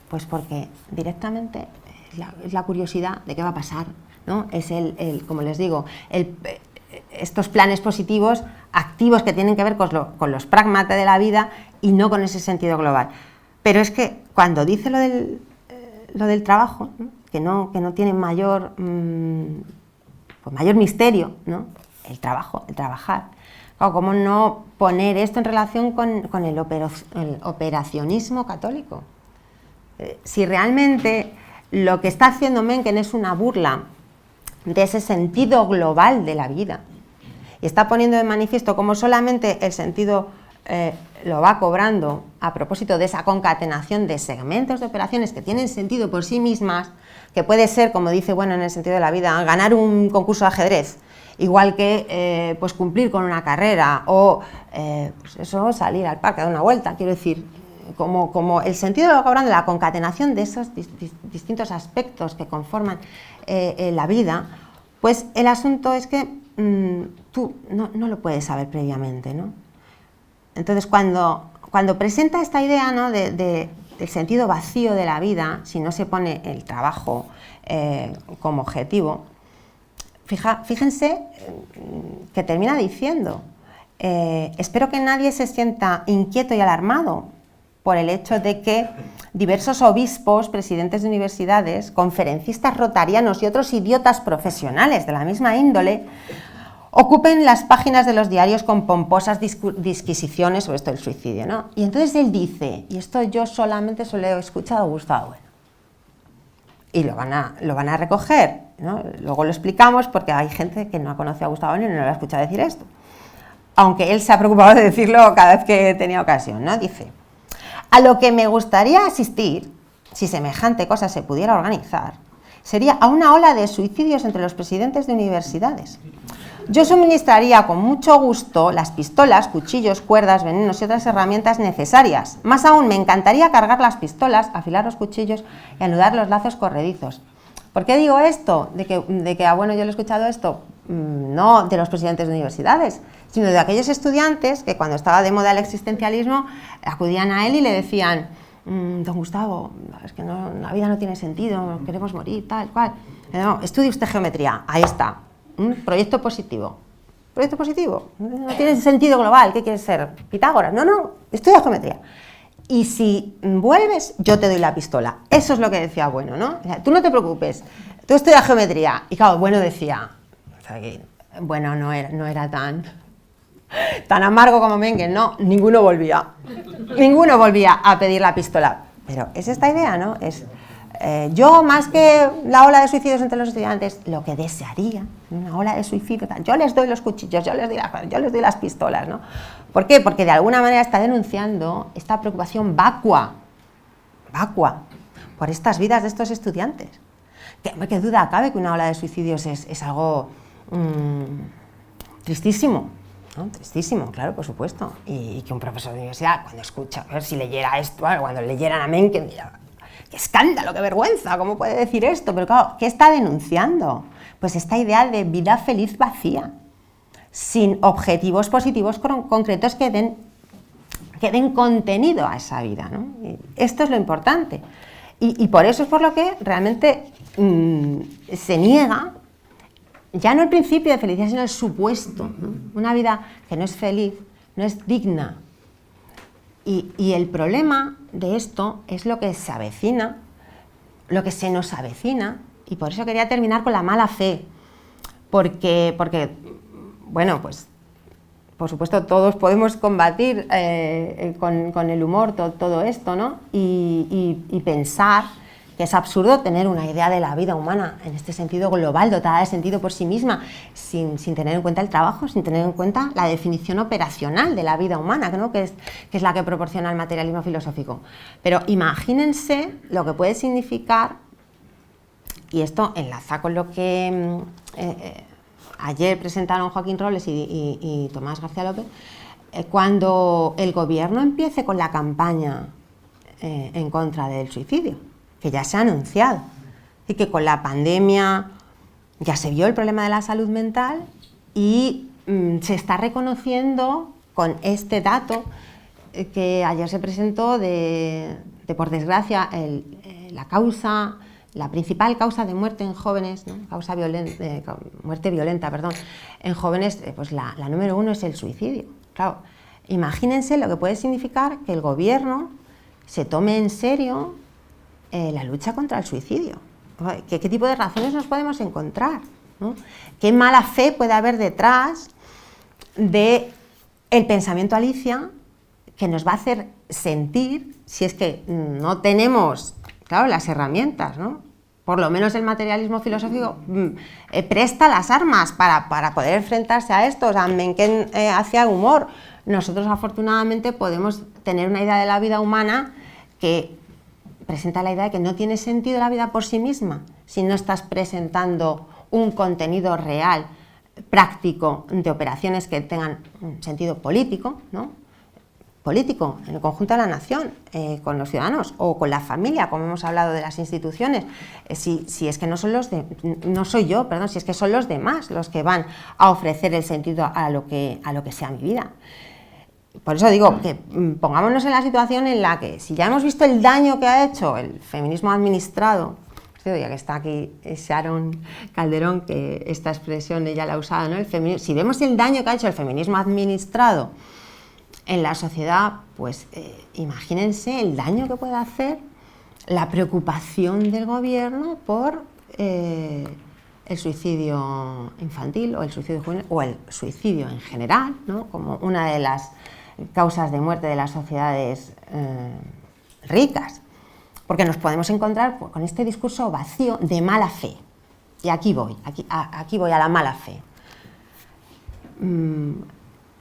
Pues porque directamente es la curiosidad de qué va a pasar, ¿no? Es como les digo, estos planes positivos, activos que tienen que ver con los pragmata de la vida y no con ese sentido global. Pero es que cuando dice lo del trabajo, ¿no? que no tiene mayor misterio, ¿no? El trabajar. Claro, ¿cómo no poner esto en relación con el operacionismo católico? Si realmente lo que está haciendo Mencken es una burla de ese sentido global de la vida, y está poniendo de manifiesto cómo solamente el sentido lo va cobrando a propósito de esa concatenación de segmentos de operaciones que tienen sentido por sí mismas, que puede ser, como dice, bueno, en el sentido de la vida, ganar un concurso de ajedrez, igual que pues cumplir con una carrera o pues eso, salir al parque a dar una vuelta, quiero decir, como el sentido lo va cobrando la concatenación de esos distintos aspectos que conforman la vida, pues el asunto es que tú no lo puedes saber previamente, ¿no? Entonces, cuando presenta esta idea, ¿no? del sentido vacío de la vida, si no se pone el trabajo como objetivo, fíjense que termina diciendo, espero que nadie se sienta inquieto y alarmado por el hecho de que diversos obispos, presidentes de universidades, conferencistas rotarianos y otros idiotas profesionales de la misma índole ocupen las páginas de los diarios con pomposas disquisiciones sobre esto del suicidio, ¿no? Y entonces él dice, y esto yo solamente se lo he escuchado a Gustavo Bueno, y lo van a recoger, ¿no? Luego lo explicamos porque hay gente que no ha conocido a Gustavo Bueno y no lo ha escuchado decir esto, aunque él se ha preocupado de decirlo cada vez que tenía ocasión, ¿no? Dice, a lo que me gustaría asistir, si semejante cosa se pudiera organizar, sería a una ola de suicidios entre los presidentes de universidades. Yo suministraría con mucho gusto las pistolas, cuchillos, cuerdas, venenos y otras herramientas necesarias. Más aún, me encantaría cargar las pistolas, afilar los cuchillos y anudar los lazos corredizos. ¿Por qué digo esto? De que bueno, yo lo he escuchado esto, no de los presidentes de universidades, sino de aquellos estudiantes que cuando estaba de moda el existencialismo acudían a él y le decían, don Gustavo, es que la vida no tiene sentido, queremos morir, tal, cual. No, estudie usted geometría, ahí está. Proyecto positivo. ¿Proyecto positivo? No tiene sentido global. ¿Qué quieres ser? ¿Pitágoras? No, estudia geometría. Y si vuelves, yo te doy la pistola. Eso es lo que decía Bueno, ¿no? O sea, tú no te preocupes, tú estudias geometría. Y claro, Bueno decía, o sea, que Bueno no era tan amargo como Mencken, no, ninguno volvía a pedir la pistola. Pero es esta idea, ¿no? Yo, más que la ola de suicidios entre los estudiantes, lo que desearía, una ola de suicidio, yo les doy los cuchillos, yo les doy las pistolas, ¿no? ¿Por qué? Porque de alguna manera está denunciando esta preocupación vacua por estas vidas de estos estudiantes. ¿Qué duda cabe que una ola de suicidios es algo tristísimo? ¿No? Tristísimo, claro, por supuesto. Y que un profesor de universidad, cuando escucha, a ver si leyera esto, cuando leyeran a Mencken, dirá, ¡qué escándalo, qué vergüenza! ¿Cómo puede decir esto? Pero claro, ¿qué está denunciando? Pues esta idea de vida feliz vacía, sin objetivos positivos concretos que den contenido a esa vida, ¿no? Y esto es lo importante. Y por eso es por lo que realmente se niega, ya no el principio de felicidad, sino el supuesto, ¿no? Una vida que no es feliz, no es digna. Y el problema de esto es lo que se avecina, lo que se nos avecina, y por eso quería terminar con la mala fe, porque bueno, pues por supuesto todos podemos combatir con el humor todo esto, ¿no? Y pensar que es absurdo tener una idea de la vida humana en este sentido global, dotada de sentido por sí misma, sin tener en cuenta el trabajo, sin tener en cuenta la definición operacional de la vida humana, ¿no? que es la que proporciona el materialismo filosófico. Pero imagínense lo que puede significar, y esto enlaza con lo que ayer presentaron Joaquín Robles y Tomás García López, cuando el gobierno empiece con la campaña en contra del suicidio, que ya se ha anunciado, y que con la pandemia ya se vio el problema de la salud mental y se está reconociendo con este dato que ayer se presentó de por desgracia, la principal causa de muerte en jóvenes, ¿no? Muerte violenta, perdón, en jóvenes, pues la número 1 es el suicidio. Claro, imagínense lo que puede significar que el gobierno se tome en serio la lucha contra el suicidio. ¿Qué tipo de razones nos podemos encontrar, ¿no? ¿Qué mala fe puede haber detrás del pensamiento Alicia que nos va a hacer sentir, si es que no tenemos, claro, las herramientas, ¿no? Por lo menos el materialismo filosófico presta las armas para poder enfrentarse a esto. O sea, Mencken hacía humor. Nosotros afortunadamente podemos tener una idea de la vida humana que presenta la idea de que no tiene sentido la vida por sí misma si no estás presentando un contenido real, práctico, de operaciones que tengan un sentido político, ¿no? Político, en el conjunto de la nación, con los ciudadanos o con la familia, como hemos hablado de las instituciones. Si es que no soy yo, si es que son los demás los que van a ofrecer el sentido a lo que sea mi vida. Por eso digo que pongámonos en la situación en la que, si ya hemos visto el daño que ha hecho el feminismo administrado, ya que está aquí Sharon Calderón, que esta expresión ella la ha usado, ¿no? Si vemos el daño que ha hecho el feminismo administrado en la sociedad, pues imagínense el daño que puede hacer la preocupación del gobierno por el suicidio infantil o el suicidio juvenil o el suicidio en general, ¿no? Como una de las causas de muerte de las sociedades ricas, porque nos podemos encontrar con este discurso vacío de mala fe. Y aquí voy a la mala fe.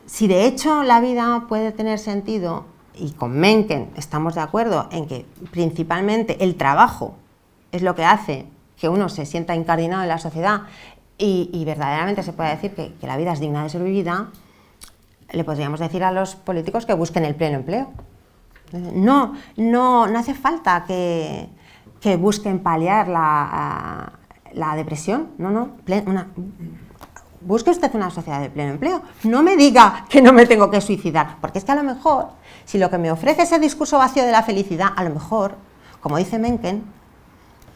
Si de hecho la vida puede tener sentido, y con Mencken estamos de acuerdo en que principalmente el trabajo es lo que hace que uno se sienta incardinado en la sociedad y verdaderamente se puede decir que la vida es digna de ser vivida, le podríamos decir a los políticos que busquen el pleno empleo. No hace falta que busquen paliar la depresión, busque usted una sociedad de pleno empleo. No me diga que no me tengo que suicidar, porque es que a lo mejor, si lo que me ofrece ese discurso vacío de la felicidad, a lo mejor, como dice Mencken,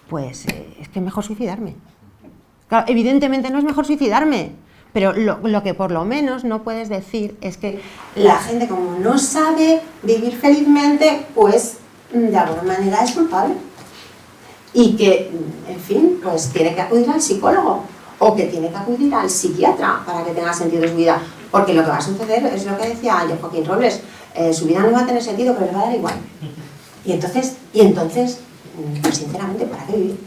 pues es que es mejor suicidarme. Claro, evidentemente no es mejor suicidarme, pero lo que por lo menos no puedes decir es que la gente, como no sabe vivir felizmente, pues de alguna manera es culpable. Y que, en fin, pues tiene que acudir al psicólogo o que tiene que acudir al psiquiatra para que tenga sentido su vida. Porque lo que va a suceder es lo que decía ayer Joaquín Robles, su vida no va a tener sentido, pero le va a dar igual. Y entonces pues sinceramente, ¿para qué vivir?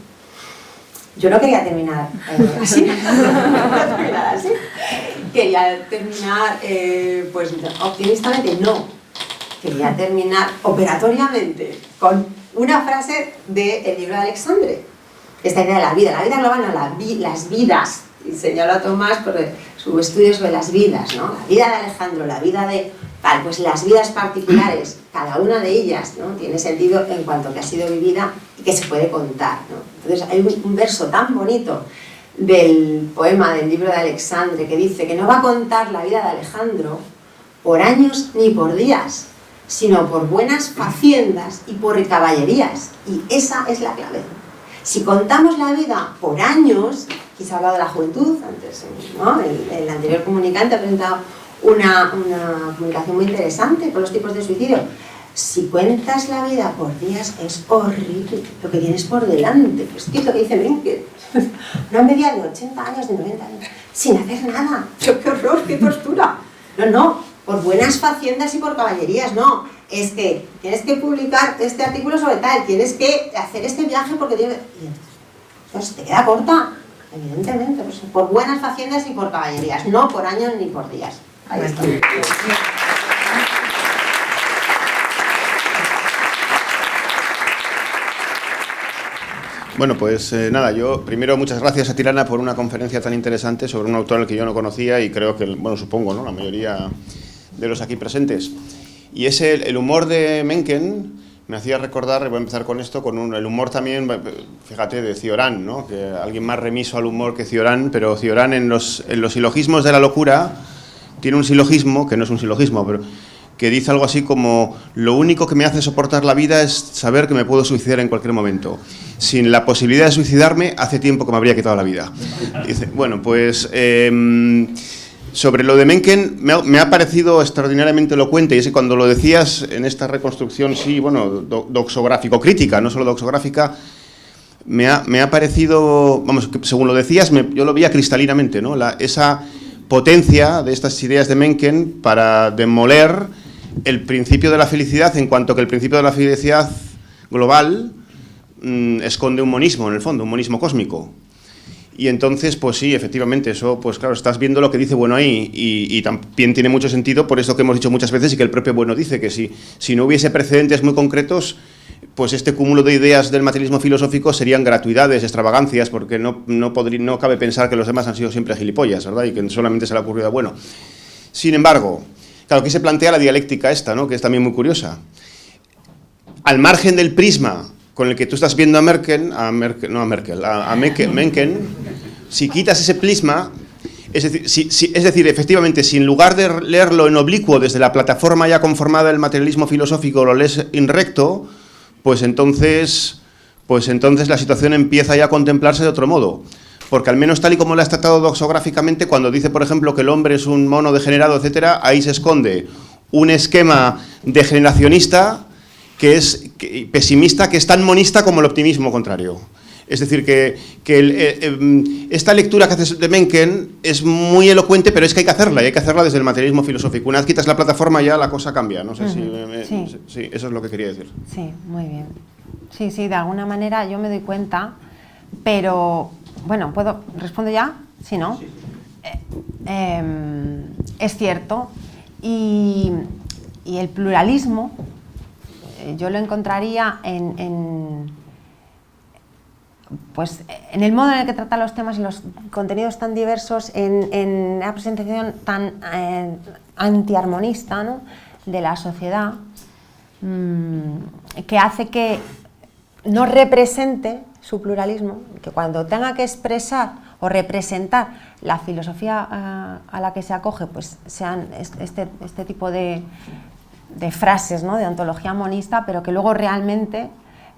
Yo no quería terminar así. Quería terminar, pues optimistamente, no. Quería terminar operatoriamente con una frase del libro de Alexandre. Esta idea de la vida global, no, las vidas. Y señaló a Tomás por su estudio sobre las vidas, ¿no? La vida de Alejandro, la vida de tal, pues las vidas particulares, cada una de ellas, ¿no? Tiene sentido en cuanto que ha sido vivida y que se puede contar, ¿no? Entonces hay un verso tan bonito del poema del libro de Alexandre que dice que no va a contar la vida de Alejandro por años ni por días, sino por buenas faciendas y por caballerías. Y esa es la clave. Si contamos la vida por años, aquí se ha hablado de la juventud, antes, ¿no? El anterior comunicante ha presentado una comunicación muy interesante con los tipos de suicidio. Si cuentas la vida por días es horrible lo que tienes por delante. Pues ¿qué es lo que dice Mencken? Una media de 80 años, de 90 años, sin hacer nada. ¡Qué horror, qué tortura! No, por buenas faciendas y por caballerías, no. Es que tienes que publicar este artículo sobre tal, tienes que hacer este viaje porque tienes... Entonces te queda corta, evidentemente, pues, por buenas faciendas y por caballerías, no por años ni por días. Ahí está. Bueno, pues nada, yo primero muchas gracias a Tirana por una conferencia tan interesante sobre un autor al que yo no conocía y creo que, bueno, supongo, ¿no?, la mayoría de los aquí presentes. Y es el humor de Mencken, me hacía recordar, voy a empezar con esto, con el humor también, fíjate, de Cioran, ¿no?, que alguien más remiso al humor que Cioran, pero Cioran en los silogismos de la locura tiene un silogismo, que no es un silogismo, pero que dice algo así como: lo único que me hace soportar la vida es saber que me puedo suicidar en cualquier momento. Sin la posibilidad de suicidarme, hace tiempo que me habría quitado la vida. Dice, bueno, pues sobre lo de Mencken me ha parecido extraordinariamente elocuente, y es que cuando lo decías en esta reconstrucción, sí, bueno, doxográfico-crítica, no solo doxográfica, me ha parecido, vamos, según lo decías, yo lo veía cristalinamente, ¿no?, esa potencia de estas ideas de Mencken para demoler el principio de la felicidad, en cuanto que el principio de la felicidad global esconde un monismo, en el fondo, un monismo cósmico. Y entonces, pues sí, efectivamente, eso, pues claro, estás viendo lo que dice Bueno ahí, y también tiene mucho sentido por eso que hemos dicho muchas veces y que el propio Bueno dice, que si no hubiese precedentes muy concretos, pues este cúmulo de ideas del materialismo filosófico serían gratuidades, extravagancias, porque no cabe pensar que los demás han sido siempre gilipollas, ¿verdad?, y que solamente se le ha ocurrido a Bueno. Sin embargo, claro, aquí se plantea la dialéctica esta, ¿no?, que es también muy curiosa. Al margen del prisma con el que tú estás viendo a Mencken, si quitas ese prisma, es decir, efectivamente, si en lugar de leerlo en oblicuo desde la plataforma ya conformada del materialismo filosófico lo lees in recto, pues entonces la situación empieza ya a contemplarse de otro modo. Porque al menos tal y como lo has tratado doxográficamente, cuando dice, por ejemplo, que el hombre es un mono degenerado, etcétera, ahí se esconde un esquema degeneracionista que es pesimista, que es tan monista como el optimismo contrario. Es decir, que esta lectura que haces de Mencken es muy elocuente, pero es que hay que hacerla, y hay que hacerla desde el materialismo filosófico. Una vez quitas la plataforma ya la cosa cambia. No sé sí, eso es lo que quería decir. Sí, muy bien. Sí, de alguna manera yo me doy cuenta, pero bueno, ¿respondo ya? Sí, ¿no? Sí. Es cierto, y el pluralismo yo lo encontraría en el modo en el que trata los temas y los contenidos tan diversos, en la presentación tan antiarmonista, ¿no?, de la sociedad, que hace que no represente su pluralismo, que cuando tenga que expresar o representar la filosofía a la que se acoge, pues sean este tipo de frases, ¿no?, de ontología monista, pero que luego realmente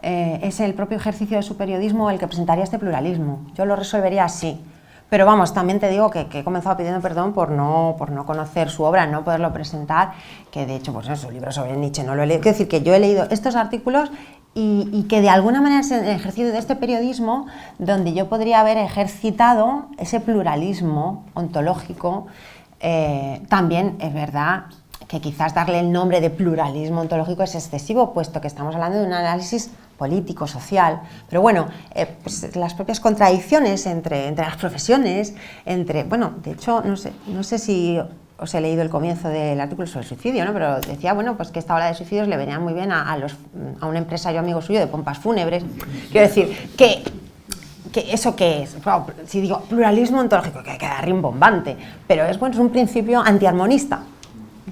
es el propio ejercicio de su periodismo el que presentaría este pluralismo. Yo lo resolvería así. Pero vamos, también te digo que he comenzado pidiendo perdón por no conocer su obra, no poderlo presentar, que de hecho, pues es un libro sobre Nietzsche, no lo he leído. Quiero decir que yo he leído estos artículos y que de alguna manera es el ejercicio de este periodismo donde yo podría haber ejercitado ese pluralismo ontológico. También es verdad que quizás darle el nombre de pluralismo ontológico es excesivo, puesto que estamos hablando de un análisis político, social, pero bueno, pues las propias contradicciones entre las profesiones, de hecho, no sé si os he leído el comienzo del artículo sobre el suicidio, ¿no?, pero decía, bueno, pues que esta ola de suicidios le venía muy bien a un empresario amigo suyo de pompas fúnebres. Quiero decir, que ¿eso qué es? Bueno, si digo pluralismo ontológico, que queda rimbombante, pero es un principio antiarmonista,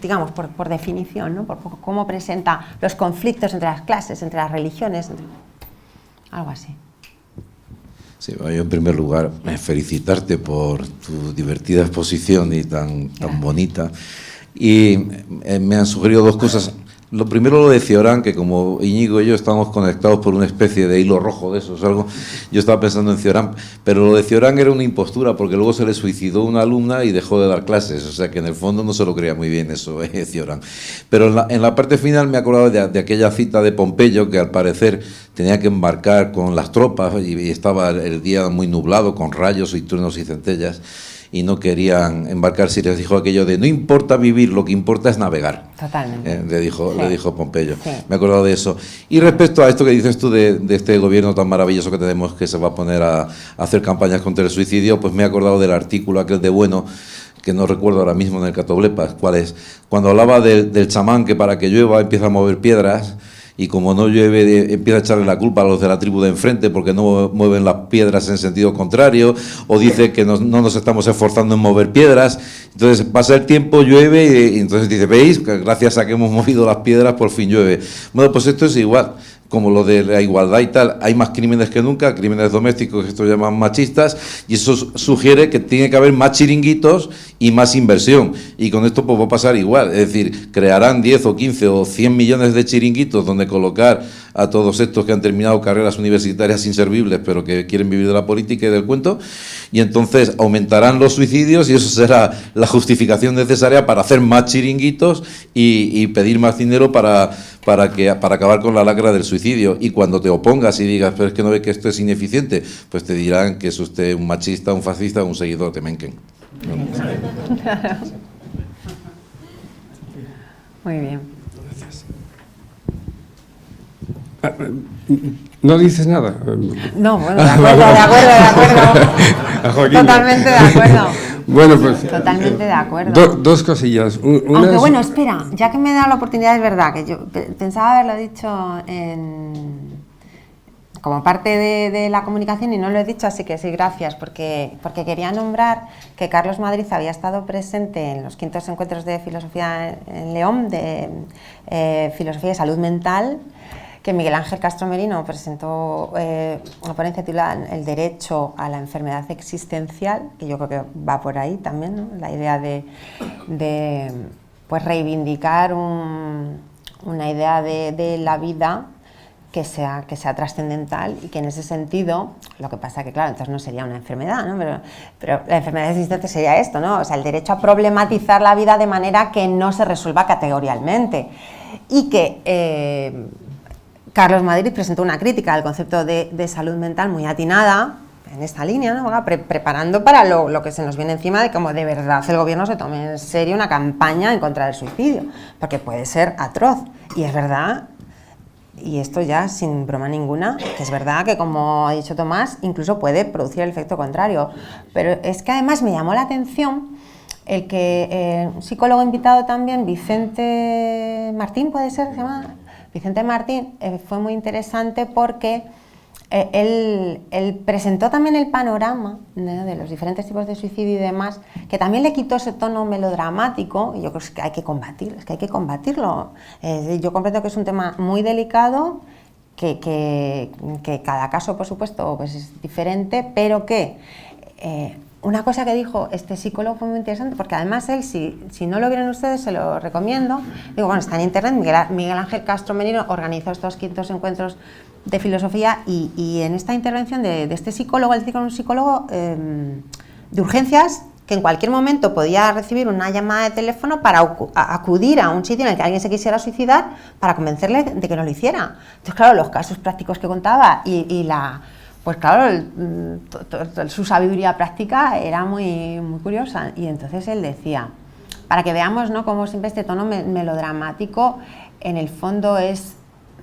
digamos, por definición, ¿no?, por cómo presenta los conflictos entre las clases, entre las religiones, algo así. Sí, yo en primer lugar felicitarte por tu divertida exposición y tan bonita. Y me han sugerido dos cosas. Lo primero, lo de Cioran, que como Íñigo y yo estamos conectados por una especie de hilo rojo de eso, es algo. Yo estaba pensando en Cioran, pero lo de Cioran era una impostura, porque luego se le suicidó una alumna y dejó de dar clases, o sea que en el fondo no se lo creía muy bien eso, Cioran. Pero en la parte final me he acordado de aquella cita de Pompeyo, que al parecer tenía que embarcar con las tropas y estaba el día muy nublado, con rayos y truenos y centellas. y no querían embarcarse, y les dijo aquello de no importa vivir, lo que importa es navegar. Totalmente. Le dijo Pompeyo. Sí. Me he acordado de eso. Y respecto a esto que dices tú de este gobierno tan maravilloso que tenemos, que se va a poner a hacer campañas contra el suicidio, pues me he acordado del artículo aquel de Bueno, que no recuerdo ahora mismo en el Catoblepas cuál es, cuando hablaba del chamán que para que llueva empieza a mover piedras, y como no llueve empieza a echarle la culpa a los de la tribu de enfrente porque no mueven las piedras en sentido contrario, o dice que no nos estamos esforzando en mover piedras. Entonces pasa el tiempo, llueve, y entonces dice, ¿veis? Que gracias a que hemos movido las piedras por fin llueve. Bueno, pues esto es igual, como lo de la igualdad y tal, hay más crímenes que nunca, crímenes domésticos que esto llaman machistas, y eso sugiere que tiene que haber más chiringuitos y más inversión, y con esto pues va a pasar igual, es decir, crearán 10 o 15 o 100 millones de chiringuitos donde colocar a todos estos que han terminado carreras universitarias inservibles, pero que quieren vivir de la política y del cuento, y entonces aumentarán los suicidios, y eso será la justificación necesaria para hacer más chiringuitos y pedir más dinero para acabar con la lacra del suicidio. Y cuando te opongas y digas, pero es que no ve que esto es ineficiente, pues te dirán que es usted un machista, un fascista, un seguidor de Mencken. Muy bien. ¿No dices nada? No, bueno, de acuerdo. Totalmente de acuerdo. Bueno, pues... Totalmente de acuerdo. Dos cosillas. Aunque bueno, espera, ya que me he dado la oportunidad, es verdad que yo pensaba haberlo dicho como parte de la comunicación y no lo he dicho, así que sí, gracias, porque quería nombrar que Carlos Madrid había estado presente en los 5º encuentros de filosofía en León, de filosofía y salud mental, que Miguel Ángel Castro Merino presentó una ponencia titulada El derecho a la enfermedad existencial, que yo creo que va por ahí también, ¿no? La idea de pues reivindicar una idea de la vida que sea trascendental, y que en ese sentido, lo que pasa que claro, entonces no sería una enfermedad, ¿no? Pero la enfermedad existente sería esto, ¿no? O sea, el derecho a problematizar la vida de manera que no se resuelva categorialmente, y que Carlos Madrid presentó una crítica al concepto de salud mental muy atinada en esta línea, ¿no? Preparando para lo que se nos viene encima, de cómo de verdad el gobierno se tome en serio una campaña en contra del suicidio, porque puede ser atroz, y es verdad, y esto ya sin broma ninguna, que es verdad que, como ha dicho Tomás, incluso puede producir el efecto contrario. Pero es que además me llamó la atención el que un psicólogo invitado también, Vicente Martín, ¿puede ser? ¿Se llama? Vicente Martín, fue muy interesante porque él presentó también el panorama, ¿no?, de los diferentes tipos de suicidio y demás, que también le quitó ese tono melodramático, y yo creo que hay que combatirlo. Yo comprendo que es un tema muy delicado, que cada caso, por supuesto, pues es diferente, pero que una cosa que dijo este psicólogo fue muy interesante, porque además él, si no lo vieron ustedes, se lo recomiendo. Digo, bueno, está en internet, Miguel Ángel Castro Merino organizó estos 5º encuentros de filosofía, y en esta intervención de este psicólogo, él dice que era un psicólogo de urgencias, que en cualquier momento podía recibir una llamada de teléfono para acudir a un sitio en el que alguien se quisiera suicidar, para convencerle de que no lo hiciera. Entonces, claro, los casos prácticos que contaba pues claro, su sabiduría práctica era muy, muy curiosa, y entonces él decía, para que veamos, ¿no?, cómo siempre este tono melodramático en el fondo es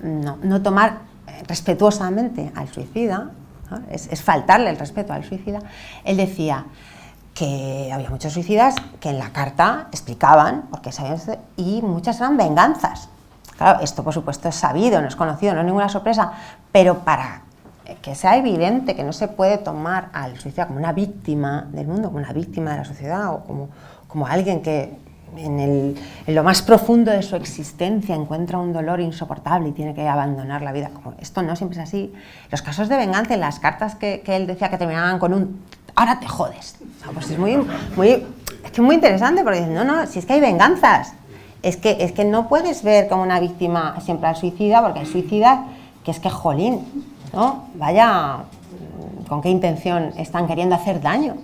no tomar respetuosamente al suicida, ¿no? Es faltarle el respeto al suicida. Él decía que había muchos suicidas que en la carta explicaban por qué sabían, y muchas eran venganzas. Claro, esto por supuesto es sabido, no es conocido, no es ninguna sorpresa, pero para que sea evidente que no se puede tomar al suicida como una víctima del mundo, como una víctima de la sociedad, o como alguien que en lo más profundo de su existencia encuentra un dolor insoportable y tiene que abandonar la vida. Como esto no siempre es así. Los casos de venganza, en las cartas que él decía que terminaban con un ahora te jodes. O sea, pues es muy interesante, porque dicen, no, si es que hay venganzas. Es que no puedes ver como una víctima siempre al suicida, porque hay suicidas que es que jolín, ¿no? Vaya, ¿con qué intención están queriendo hacer daño?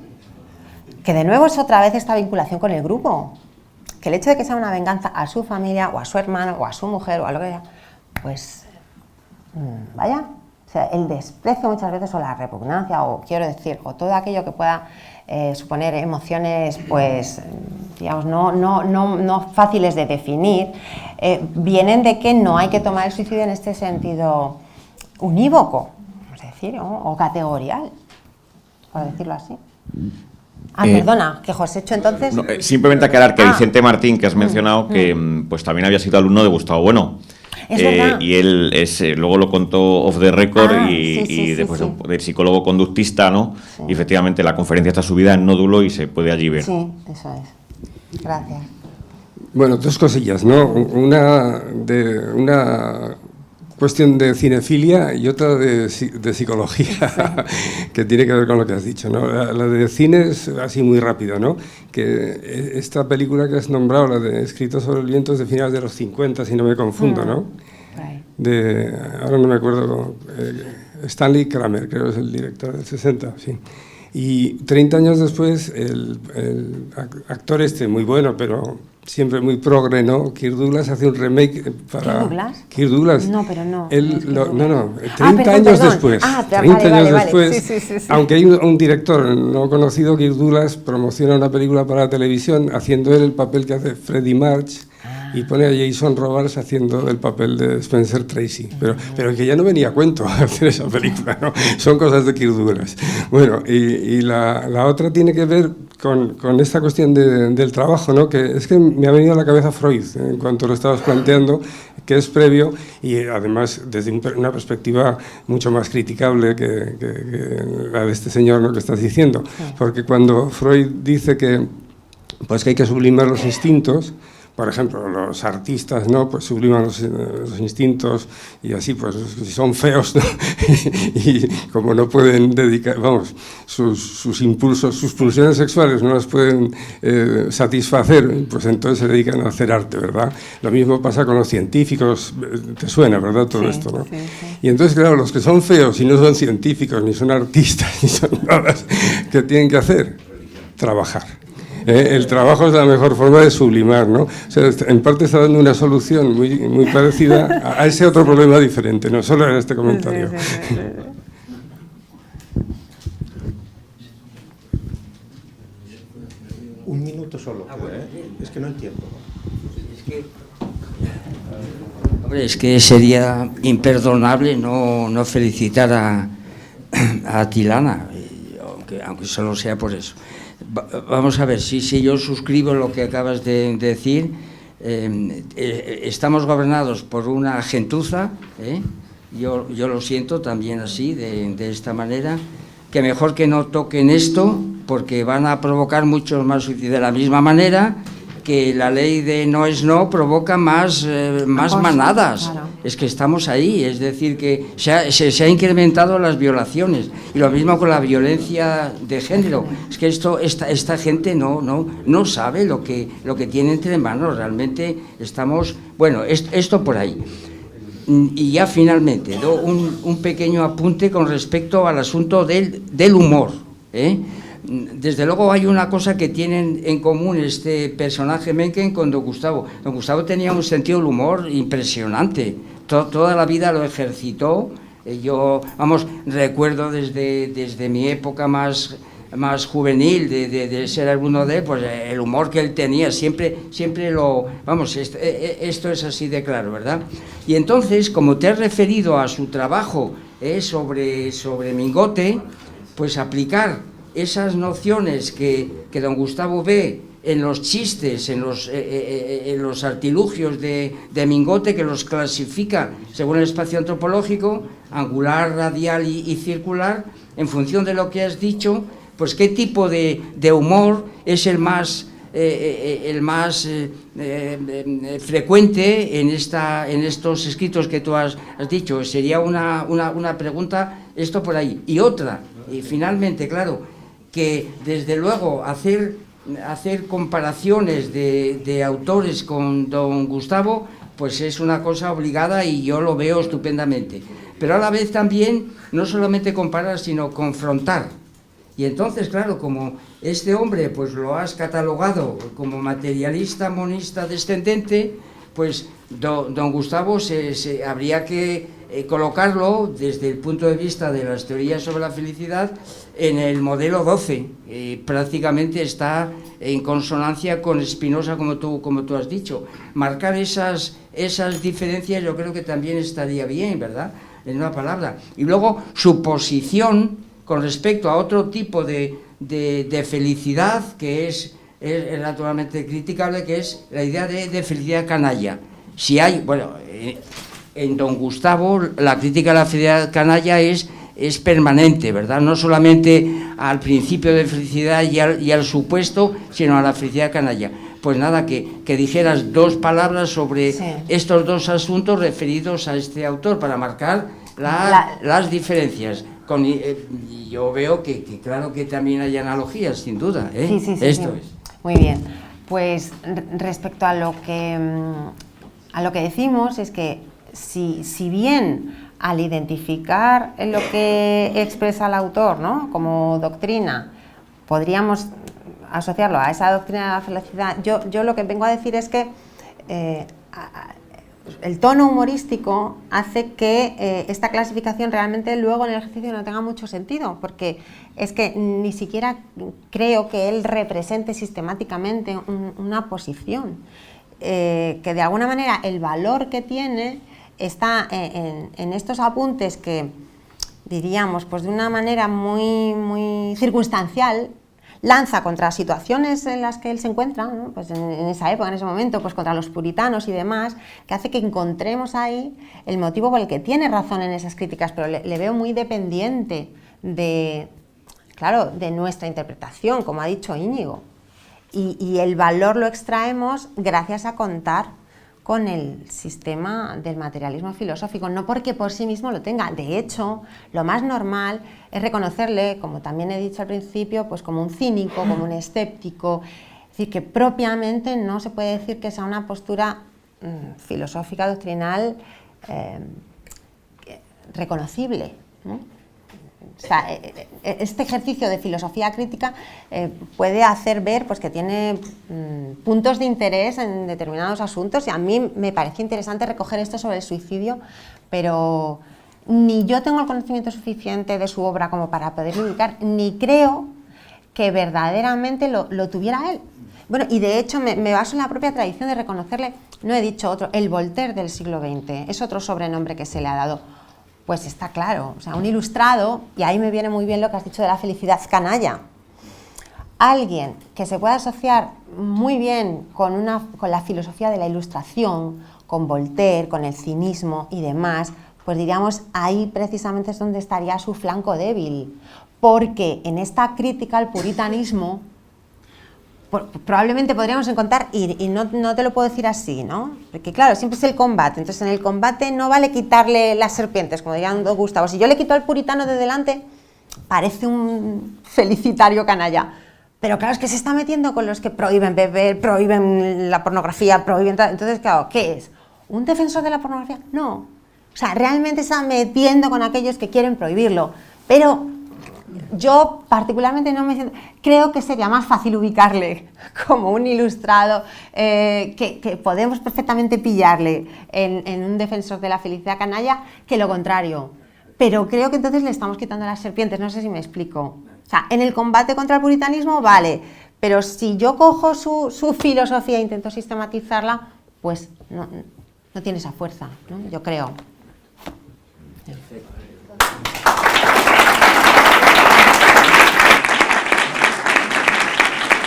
Que de nuevo es otra vez esta vinculación con el grupo. Que el hecho de que sea una venganza a su familia, o a su hermano, o a su mujer, o a lo que sea, pues vaya, o sea, el desprecio muchas veces, o la repugnancia, o quiero decir, o todo aquello que pueda suponer emociones, pues, digamos, no fáciles de definir, vienen de que no hay que tomar el suicidio en este sentido unívoco, es decir, o categorial, por decirlo así. Perdona, que Josécho entonces... No, simplemente aclarar que Vicente Martín, que has mencionado, que pues también había sido alumno de Gustavo Bueno. Y él luego lo contó off the record después del psicólogo conductista, ¿no? Sí. Y efectivamente la conferencia está subida en Nódulo y se puede allí ver. Sí, eso es. Gracias. Bueno, dos cosillas, ¿no? Una cuestión de cinefilia y otra de psicología, que tiene que ver con lo que has dicho, ¿no? La de cine es así muy rápida, ¿no? Que esta película que has nombrado, la de Escrito sobre el viento, es de finales de los 50, si no me confundo, ¿no? Ahora no me acuerdo, Stanley Kramer, creo que es el director del 60, sí. Y 30 años después, el actor muy bueno, pero siempre muy progre, ¿no? Kirk Douglas hace un remake para... ¿Kirk Douglas? Kirk Douglas. No, pero no. 30 años después. 30 años después, sí. Aunque hay un director no conocido, Kirk Douglas promociona una película para la televisión haciendo él el papel que hace Freddie March y pone a Jason Robards haciendo el papel de Spencer Tracy. Pero que ya no venía a cuento hacer esa película, ¿no? Son cosas de Kirk Douglas. Bueno, y la otra tiene que ver con esta cuestión del trabajo, ¿no? Que es que me ha venido a la cabeza Freud en cuanto lo estabas planteando, que es previo y además desde una perspectiva mucho más criticable que la de este señor, ¿no? Que estás diciendo. Porque cuando Freud dice que hay que sublimar los instintos, por ejemplo, los artistas, ¿no? Pues subliman los instintos y así, pues si son feos, ¿no? y como no pueden dedicar, sus impulsos, sus pulsiones sexuales no las pueden satisfacer, pues entonces se dedican a hacer arte, ¿verdad? Lo mismo pasa con los científicos, te suena, ¿verdad? Todo esto, ¿no? Sí. Y entonces, claro, los que son feos y no son científicos, ni son artistas, ni son nada, ¿qué tienen que hacer? Trabajar. El trabajo es la mejor forma de sublimar, ¿no? O sea, en parte está dando una solución muy parecida a ese otro problema diferente, no solo en este comentario. Sí. Un minuto solo, es que no entiendo. Hombre, es que sería imperdonable no felicitar a Tilana, aunque solo sea por eso. Vamos a ver, si yo suscribo lo que acabas de decir, estamos gobernados por una gentuza, yo lo siento también así, de esta manera, que mejor que no toquen esto, porque van a provocar muchos más suicidios. De la misma manera que la ley de no es no provoca más manadas. Claro. Es que estamos ahí, es decir, que se ha incrementado las violaciones. Y lo mismo con la violencia de género. Es que esta gente no sabe lo que tiene entre manos. Realmente estamos... Bueno, esto por ahí. Y ya finalmente, un pequeño apunte con respecto al asunto del humor, Desde luego hay una cosa que tienen en común este personaje Mencken con Don Gustavo. Don Gustavo tenía un sentido del humor impresionante, toda la vida lo ejercitó. Yo, recuerdo desde mi época más juvenil de ser alumno de él, pues el humor que él tenía, siempre esto es así de claro, ¿verdad? Y entonces, como te has referido a su trabajo sobre Mingote, pues aplicar esas nociones que don Gustavo ve en los chistes, en los artilugios de Mingote, que los clasifica según el espacio antropológico, angular, radial y circular, en función de lo que has dicho, pues qué tipo de humor es el más frecuente en estos escritos que tú has dicho. Sería una pregunta, esto por ahí. Y otra, y finalmente, claro, que desde luego hacer comparaciones de autores con don Gustavo, pues es una cosa obligada y yo lo veo estupendamente. Pero a la vez también, no solamente comparar, sino confrontar. Y entonces, claro, como este hombre pues lo has catalogado como materialista, monista, descendente, pues don Gustavo habría que colocarlo desde el punto de vista de las teorías sobre la felicidad en el modelo 12. Prácticamente está en consonancia con Spinoza, como tú has dicho. Marcar esas diferencias yo creo que también estaría bien, ¿verdad?, en una palabra. Y luego su posición con respecto a otro tipo de felicidad, que es naturalmente criticable, que es la idea de felicidad canalla. Si hay, bueno, en Don Gustavo la crítica a la felicidad canalla es permanente, ¿verdad? No solamente al principio de felicidad y al supuesto, sino a la felicidad canalla. Pues nada, que dijeras dos palabras sobre estos dos asuntos referidos a este autor para marcar las diferencias. Yo veo que claro que también hay analogías, sin duda, ¿eh? Sí. Esto es. Muy bien. Pues respecto a lo que decimos es que si bien al identificar lo que expresa el autor, ¿no?, como doctrina, podríamos asociarlo a esa doctrina de la felicidad, yo lo que vengo a decir es que el tono humorístico hace que esta clasificación realmente luego en el ejercicio no tenga mucho sentido, porque es que ni siquiera creo que él represente sistemáticamente una posición, que de alguna manera el valor que tiene está en estos apuntes que, diríamos, pues de una manera muy circunstancial, lanza contra situaciones en las que él se encuentra, ¿no?, pues en esa época, en ese momento, pues contra los puritanos y demás, que hace que encontremos ahí el motivo por el que tiene razón en esas críticas, pero le veo muy dependiente de nuestra interpretación, como ha dicho Íñigo, y el valor lo extraemos gracias a contar con el sistema del materialismo filosófico, no porque por sí mismo lo tenga. De hecho, lo más normal es reconocerle, como también he dicho al principio, pues como un cínico, como un escéptico. Es decir, que propiamente no se puede decir que sea una postura filosófica, doctrinal, reconocible, ¿no? O sea, este ejercicio de filosofía crítica puede hacer ver pues, que tiene puntos de interés en determinados asuntos, y a mí me parece interesante recoger esto sobre el suicidio, pero ni yo tengo el conocimiento suficiente de su obra como para poderlo indicar, ni creo que verdaderamente lo tuviera él. Bueno, y de hecho me baso en la propia tradición de reconocerle, no he dicho otro, el Voltaire del siglo XX, es otro sobrenombre que se le ha dado. Pues está claro, o sea, un ilustrado, y ahí me viene muy bien lo que has dicho de la felicidad canalla. Alguien que se pueda asociar muy bien con la filosofía de la Ilustración, con Voltaire, con el cinismo y demás, pues diríamos, ahí precisamente es donde estaría su flanco débil, porque en esta crítica al puritanismo probablemente podríamos encontrar, y no te lo puedo decir así, ¿no? Porque claro, siempre es el combate, entonces en el combate no vale quitarle las serpientes, como dirían Don Gustavo. Si yo le quito al puritano de delante, parece un felicitario canalla, pero claro, es que se está metiendo con los que prohíben beber, prohíben la pornografía, prohíben tal. Entonces claro, ¿qué es? ¿Un defensor de la pornografía? No, o sea, realmente se está metiendo con aquellos que quieren prohibirlo, pero yo particularmente creo que sería más fácil ubicarle como un ilustrado, que podemos perfectamente pillarle en un defensor de la felicidad canalla, que lo contrario. Pero creo que entonces le estamos quitando las serpientes, no sé si me explico. O sea, en el combate contra el puritanismo vale, pero si yo cojo su filosofía e intento sistematizarla, pues no tiene esa fuerza, ¿no? Yo creo. Perfecto.